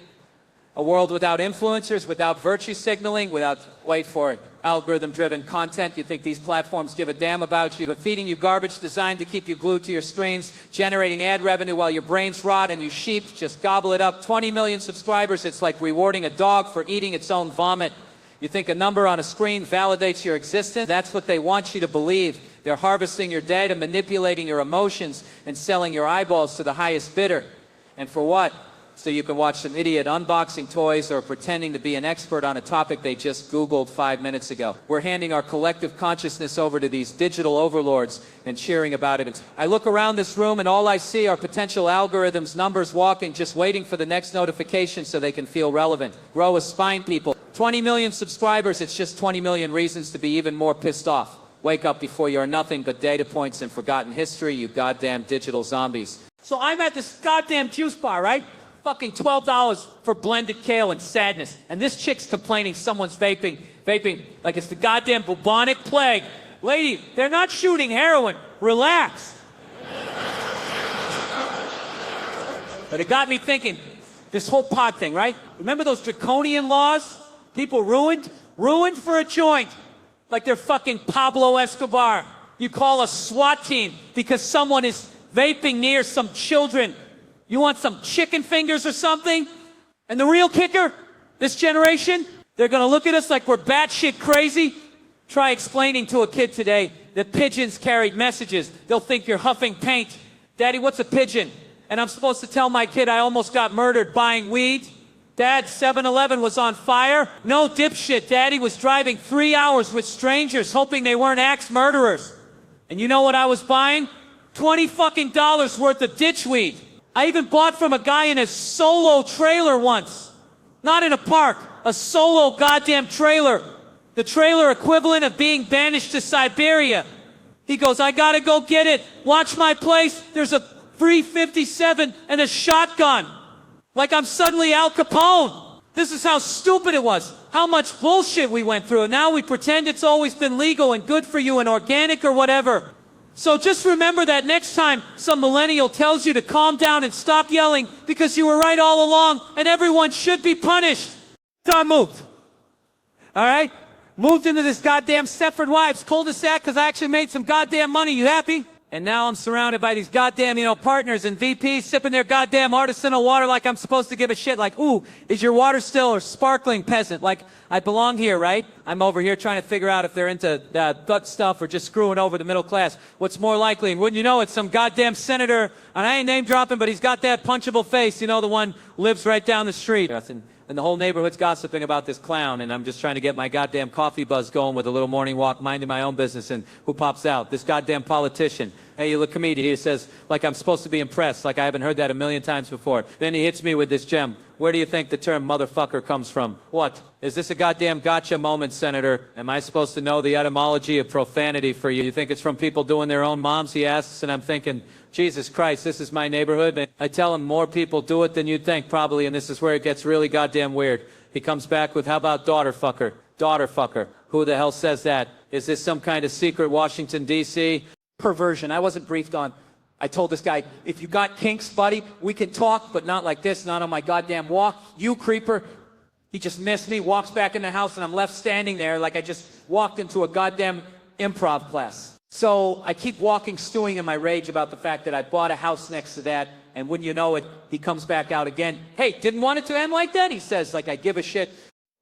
A world without influencers, without virtue signaling, without, wait for it, algorithm-driven content. You think these platforms give a damn about you, but feeding you garbage designed to keep you glued to your screens, generating ad revenue while your brains rot and you sheep just gobble it up. 20 million subscribers, it's like rewarding a dog for eating its own vomit. You think a number on a screen validates your existence? That's what they want you to believe. They're harvesting your data, manipulating your emotions, and selling your eyeballs to the highest bidder. And for what? So you can watch some idiot unboxing toys or pretending to be an expert on a topic they just Googled 5 minutes ago. We're handing our collective consciousness over to these digital overlords and cheering about it. I look around this room and all I see are potential algorithms, numbers walking, just waiting for the next notification so they can feel relevant. Grow a spine, people. 20 million subscribers, it's just 20 million reasons to be even more pissed off. Wake up before you're nothing but data points and forgotten history, you goddamn digital zombies. So I'm at this goddamn juice bar, right? Fucking $12 for blended kale and sadness. And this chick's complaining someone's vaping like it's the goddamn bubonic plague. Lady, they're not shooting heroin. Relax. But it got me thinking, this whole pot thing, right? Remember those draconian laws? People ruined for a joint. Like they're fucking Pablo Escobar. You call a SWAT team because someone is vaping near some children. You want some chicken fingers or something? And the real kicker, this generation, they're gonna look at us like we're batshit crazy. Try explaining to a kid today that pigeons carried messages. They'll think you're huffing paint. Daddy, what's a pigeon? And I'm supposed to tell my kid I almost got murdered buying weed? Dad, 7-Eleven was on fire? No, dipshit, Daddy was driving 3 hours with strangers hoping they weren't axe murderers. And you know what I was buying? $20 fucking worth of ditchweed. I even bought from a guy in his solo trailer once. Not in a park, a solo goddamn trailer. The trailer equivalent of being banished to Siberia. He goes, I gotta go get it. Watch my place. There's a 357 and a shotgun. Like I'm suddenly Al Capone. This is how stupid it was. How much bullshit we went through. And now we pretend it's always been legal and good for you and organic or whatever. So just remember that next time some millennial tells you to calm down and stop yelling because you were right all along and everyone should be punished. So I moved. All right? Moved into this goddamn Stepford Wives cul-de-sac because I actually made some goddamn money. You happy? And now I'm surrounded by these goddamn, partners and VPs sipping their goddamn artisanal water like I'm supposed to give a shit. Like, ooh, is your water still or sparkling, peasant? Like, I belong here, right? I'm over here trying to figure out if they're into gut stuff or just screwing over the middle class. What's more likely? And wouldn't you know, it's some goddamn senator, and I ain't name dropping, but he's got that punchable face, the one lives right down the street. And the whole neighborhood's gossiping about this clown, and I'm just trying to get my goddamn coffee buzz going with a little morning walk, minding my own business, and who pops out? This goddamn politician. Hey, you look comedian. He says, like I'm supposed to be impressed, like I haven't heard that a million times before. Then he hits me with this gem. Where do you think the term motherfucker comes from? What? Is this a goddamn gotcha moment, Senator? Am I supposed to know the etymology of profanity for you? You think it's from people doing their own moms, he asks, and I'm thinking, Jesus Christ, this is my neighborhood. And I tell him more people do it than you'd think, probably, and this is where it gets really goddamn weird. He comes back with, how about daughter fucker? Daughter fucker. Who the hell says that? Is this some kind of secret Washington, D.C.? Perversion. I wasn't briefed on. I told this guy, if you got kinks, buddy, we can talk, but not like this, not on my goddamn walk. You creeper. He just missed me, walks back in the house, and I'm left standing there like I just walked into a goddamn improv class. So I keep walking, stewing in my rage about the fact that I bought a house next to that, and wouldn't you know it, he comes back out again. Hey, didn't want it to end like that? He says, like I give a shit.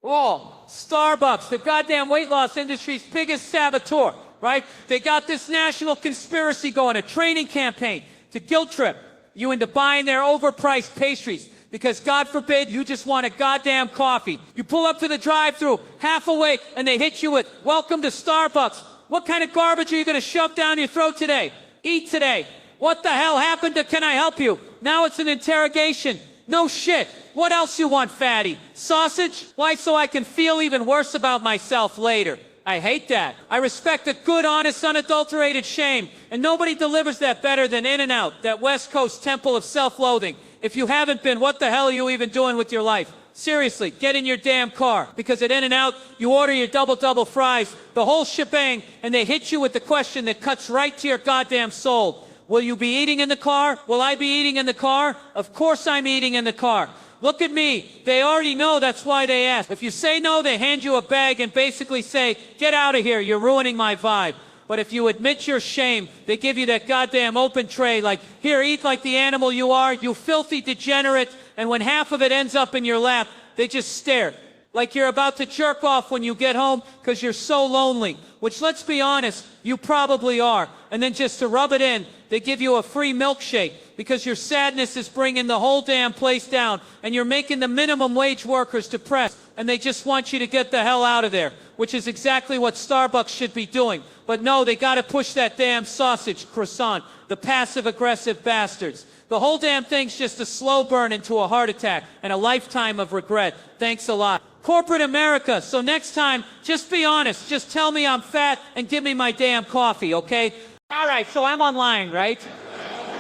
Oh, Starbucks, the goddamn weight loss industry's biggest saboteur, right? They got this national conspiracy going, a training campaign to guilt trip you into buying their overpriced pastries. Because God forbid you just want a goddamn coffee. You pull up to the drive-thru, half awake, and they hit you with, welcome to Starbucks. What kind of garbage are you going to shove down your throat today? Eat today. What the hell happened to can I help you? Now it's an interrogation. No shit. What else you want, fatty? Sausage? Why, so I can feel even worse about myself later. I hate that. I respect a good, honest, unadulterated shame. And nobody delivers that better than In-N-Out, that West Coast temple of self-loathing. If you haven't been, what the hell are you even doing with your life? Seriously, get in your damn car. Because at In-N-Out, you order your double fries, the whole shebang, and they hit you with the question that cuts right to your goddamn soul. Will you be eating in the car? Will I be eating in the car? Of course I'm eating in the car. Look at me. They already know, that's why they ask. If you say no, they hand you a bag and basically say, get out of here, you're ruining my vibe. But if you admit your shame, they give you that goddamn open tray like, here, eat like the animal you are, you filthy degenerate. And when half of it ends up in your lap, they just stare. Like you're about to jerk off when you get home because you're so lonely. Which, let's be honest, you probably are. And then just to rub it in, they give you a free milkshake because your sadness is bringing the whole damn place down. And you're making the minimum wage workers depressed. And they just want you to get the hell out of there. Which is exactly what Starbucks should be doing. But no, they gotta push that damn sausage croissant. The passive-aggressive bastards. The whole damn thing's just a slow burn into a heart attack and a lifetime of regret. Thanks a lot. Corporate America, so next time, just be honest. Just tell me I'm fat and give me my damn coffee, okay? All right, so I'm online, right?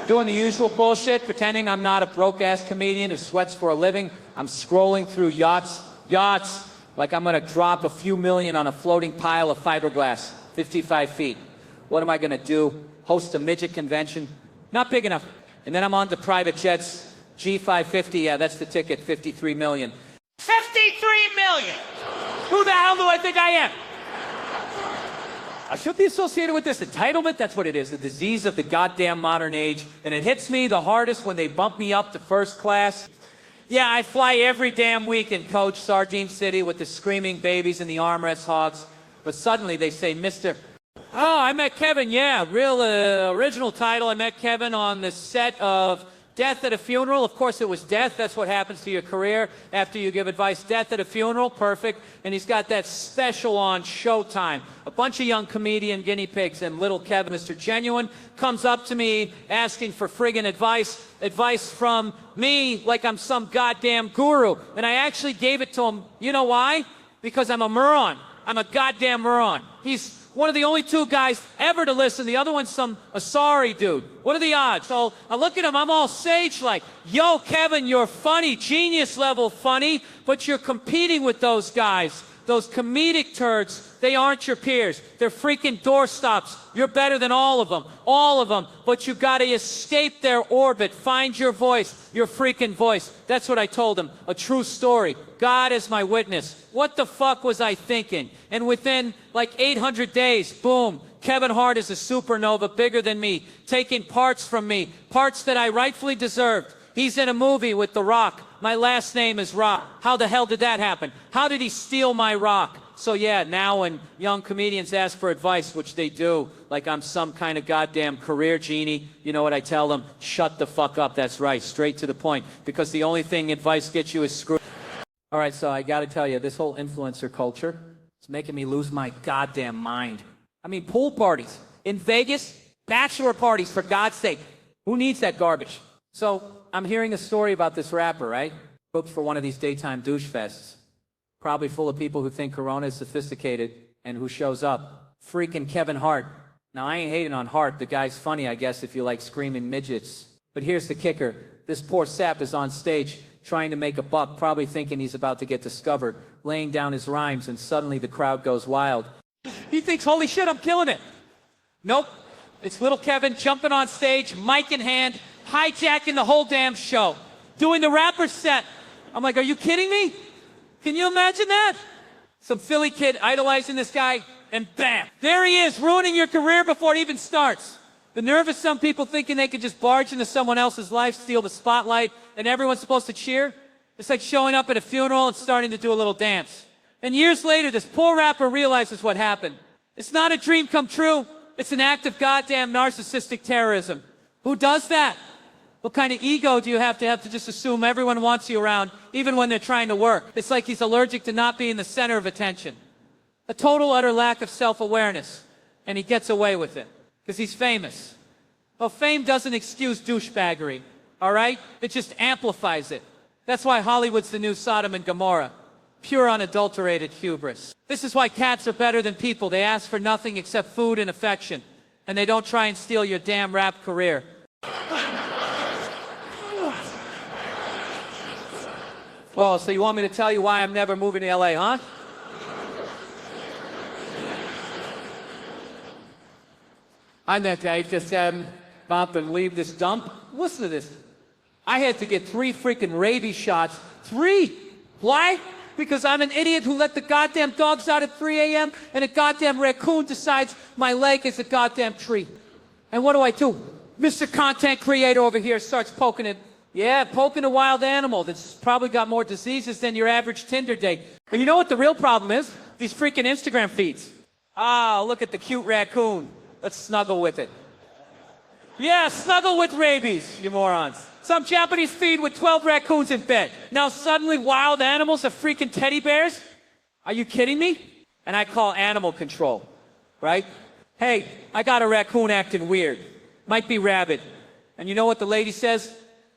Doing the usual bullshit, pretending I'm not a broke-ass comedian who sweats for a living. I'm scrolling through yachts, like I'm gonna drop a few million on a floating pile of fiberglass, 55 feet. What am I gonna do? Host a midget convention? Not big enough. And then I'm on to private jets, G550, yeah, that's the ticket, 53 million. 53 million! Who the hell do I think I am? I should be associated with this entitlement. That's what it is, the disease of the goddamn modern age. And it hits me the hardest when they bump me up to first class. Yeah, I fly every damn week in Coach Sardine City with the screaming babies and the armrest hogs. But suddenly they say, Mr. Oh, I met Kevin, yeah, real original title. I met Kevin on the set of Death at a Funeral. Of course it was death. That's what happens to your career after you give advice. Death at a Funeral, perfect. And he's got that special on Showtime. A bunch of young comedian guinea pigs, and little Kevin, Mr. Genuine, comes up to me asking for friggin' advice from me like I'm some goddamn guru. And I actually gave it to him. You know why? Because I'm a moron. I'm a goddamn moron. He's one of the only two guys ever to listen. The other one's a sorry dude. What are the odds? So I look at him, I'm all sage like, yo, Kevin, you're funny, genius level funny, but you're competing with those guys. Those comedic turds, they aren't your peers. They're freaking doorstops. You're better than all of them, but you gotta escape their orbit. Find your voice, your freaking voice. That's what I told him, a true story. God is my witness. What the fuck was I thinking? And within like 800 days, boom, Kevin Hart is a supernova bigger than me, taking parts from me, parts that I rightfully deserved. He's in a movie with The Rock. My last name is Rock. How the hell did that happen? How did he steal my rock? So yeah, now when young comedians ask for advice, which they do, like I'm some kind of goddamn career genie, you know what I tell them? Shut the fuck up, that's right, straight to the point, because the only thing advice gets you is screw. All right, so I gotta tell you, this whole influencer culture is making me lose my goddamn mind. I mean, pool parties in Vegas, bachelor parties, for God's sake. Who needs that garbage? So I'm hearing a story about this rapper, right? Booked for one of these daytime douche fests. Probably full of people who think Corona is sophisticated, and who shows up? Freaking Kevin Hart. Now, I ain't hating on Hart. The guy's funny, I guess, if you like screaming midgets. But here's the kicker. This poor sap is on stage trying to make a buck, probably thinking he's about to get discovered, laying down his rhymes, and suddenly the crowd goes wild. He thinks, holy shit, I'm killing it. Nope. It's little Kevin jumping on stage, mic in hand, hijacking the whole damn show, doing the rapper set. I'm like, are you kidding me? Can you imagine that? Some Philly kid idolizing this guy, and bam, there he is, ruining your career before it even starts. The nerve of some people thinking they could just barge into someone else's life, steal the spotlight, and everyone's supposed to cheer. It's like showing up at a funeral and starting to do a little dance. And years later, this poor rapper realizes what happened. It's not a dream come true. It's an act of goddamn narcissistic terrorism. Who does that? What kind of ego do you have to just assume everyone wants you around, even when they're trying to work? It's like he's allergic to not being the center of attention. A total, utter lack of self-awareness. And he gets away with it, because he's famous. Well, fame doesn't excuse douchebaggery, all right? It just amplifies it. That's why Hollywood's the new Sodom and Gomorrah. Pure, unadulterated hubris. This is why cats are better than people. They ask for nothing except food and affection. And they don't try and steal your damn rap career. Well, so you want me to tell you why I'm never moving to LA, huh? I just about to leave this dump. Listen to this. I had to get 3 freaking rabies shots. 3! Why? Because I'm an idiot who let the goddamn dogs out at 3 a.m. and a goddamn raccoon decides my leg is a goddamn tree. And what do? Mr. Content Creator over here starts poking it. Yeah, poking a wild animal that's probably got more diseases than your average Tinder date. But you know what the real problem is? These freaking Instagram feeds. Ah, look at the cute raccoon. Let's snuggle with it. Yeah, snuggle with rabies, you morons. Some Japanese feed with 12 raccoons in bed. Now suddenly wild animals are freaking teddy bears? Are you kidding me? And I call animal control, right? Hey, I got a raccoon acting weird. Might be rabid. And you know what the lady says?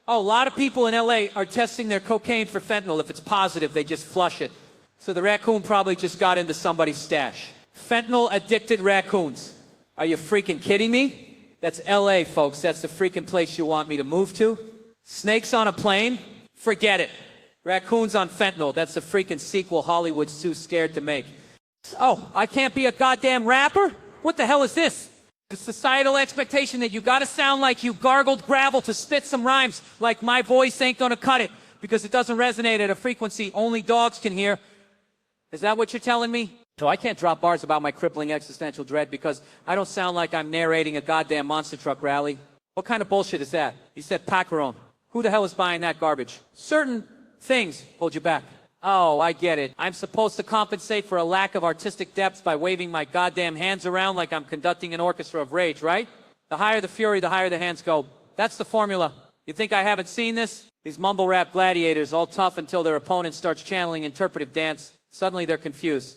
Oh, a lot of people in LA are testing their cocaine for fentanyl. If it's positive, they just flush it. So the raccoon probably just got into somebody's stash. Fentanyl-addicted raccoons. Are you freaking kidding me? That's LA, folks. That's the freaking place you want me to move to? Snakes on a plane? Forget it. Raccoons on fentanyl. That's the freaking sequel Hollywood's too scared to make. Oh, I can't be a goddamn rapper? What the hell is this? The societal expectation that you gotta sound like you gargled gravel to spit some rhymes, like my voice ain't gonna cut it, because it doesn't resonate at a frequency only dogs can hear. Is that what you're telling me? So I can't drop bars about my crippling existential dread because I don't sound like I'm narrating a goddamn monster truck rally. What kind of bullshit is that? He said Pacaron. Who the hell is buying that garbage? Certain things hold you back. Oh, I get it. I'm supposed to compensate for a lack of artistic depth by waving my goddamn hands around like I'm conducting an orchestra of rage, right? The higher the fury, the higher the hands go. That's the formula. You think I haven't seen this? These mumble rap gladiators, all tough until their opponent starts channeling interpretive dance. Suddenly they're confused.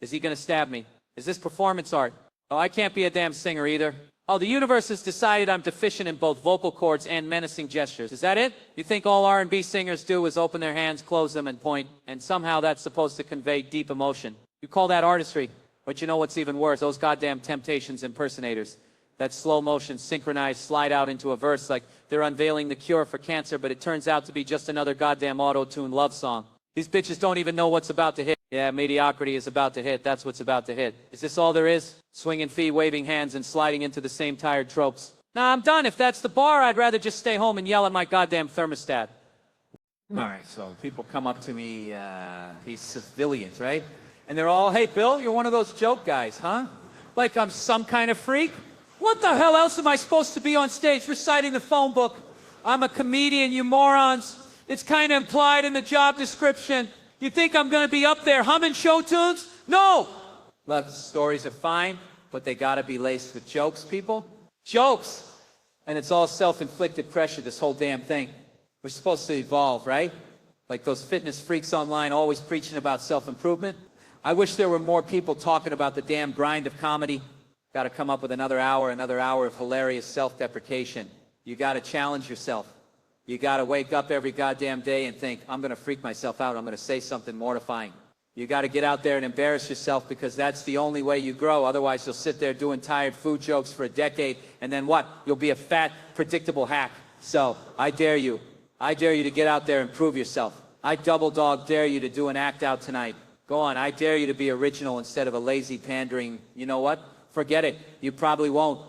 Is he gonna stab me? Is this performance art? Oh, I can't be a damn singer either. Oh, the universe has decided I'm deficient in both vocal cords and menacing gestures. Is that it? You think all R&B singers do is open their hands, close them, and point, and somehow that's supposed to convey deep emotion? You call that artistry. But you know what's even worse? Those goddamn Temptations impersonators. That slow motion, synchronized slide out into a verse like they're unveiling the cure for cancer, but it turns out to be just another goddamn auto-tuned love song. These bitches don't even know what's about to hit. Yeah, mediocrity is about to hit. That's what's about to hit. Is this all there is? Swinging feet, waving hands, and sliding into the same tired tropes. Nah, I'm done. If that's the bar, I'd rather just stay home and yell at my goddamn thermostat. All right, so people come up to me, these civilians, right? And they're all, hey, Bill, you're one of those joke guys, huh? Like I'm some kind of freak? What the hell else am I supposed to be on stage reciting the phone book? I'm a comedian, you morons. It's kind of implied in the job description. You think I'm going to be up there humming show tunes? No! Love stories are fine, but they got to be laced with jokes, people. Jokes! And it's all self-inflicted pressure, this whole damn thing. We're supposed to evolve, right? Like those fitness freaks online always preaching about self-improvement. I wish there were more people talking about the damn grind of comedy. Got to come up with another hour of hilarious self-deprecation. You got to challenge yourself. You got to wake up every goddamn day and think, I'm going to freak myself out. I'm going to say something mortifying. You got to get out there and embarrass yourself because that's the only way you grow. Otherwise, you'll sit there doing tired food jokes for a decade, and then what? You'll be a fat, predictable hack. So, I dare you. I dare you to get out there and prove yourself. I double dog dare you to do an act out tonight. Go on, I dare you to be original instead of a lazy pandering. You know what? Forget it. You probably won't.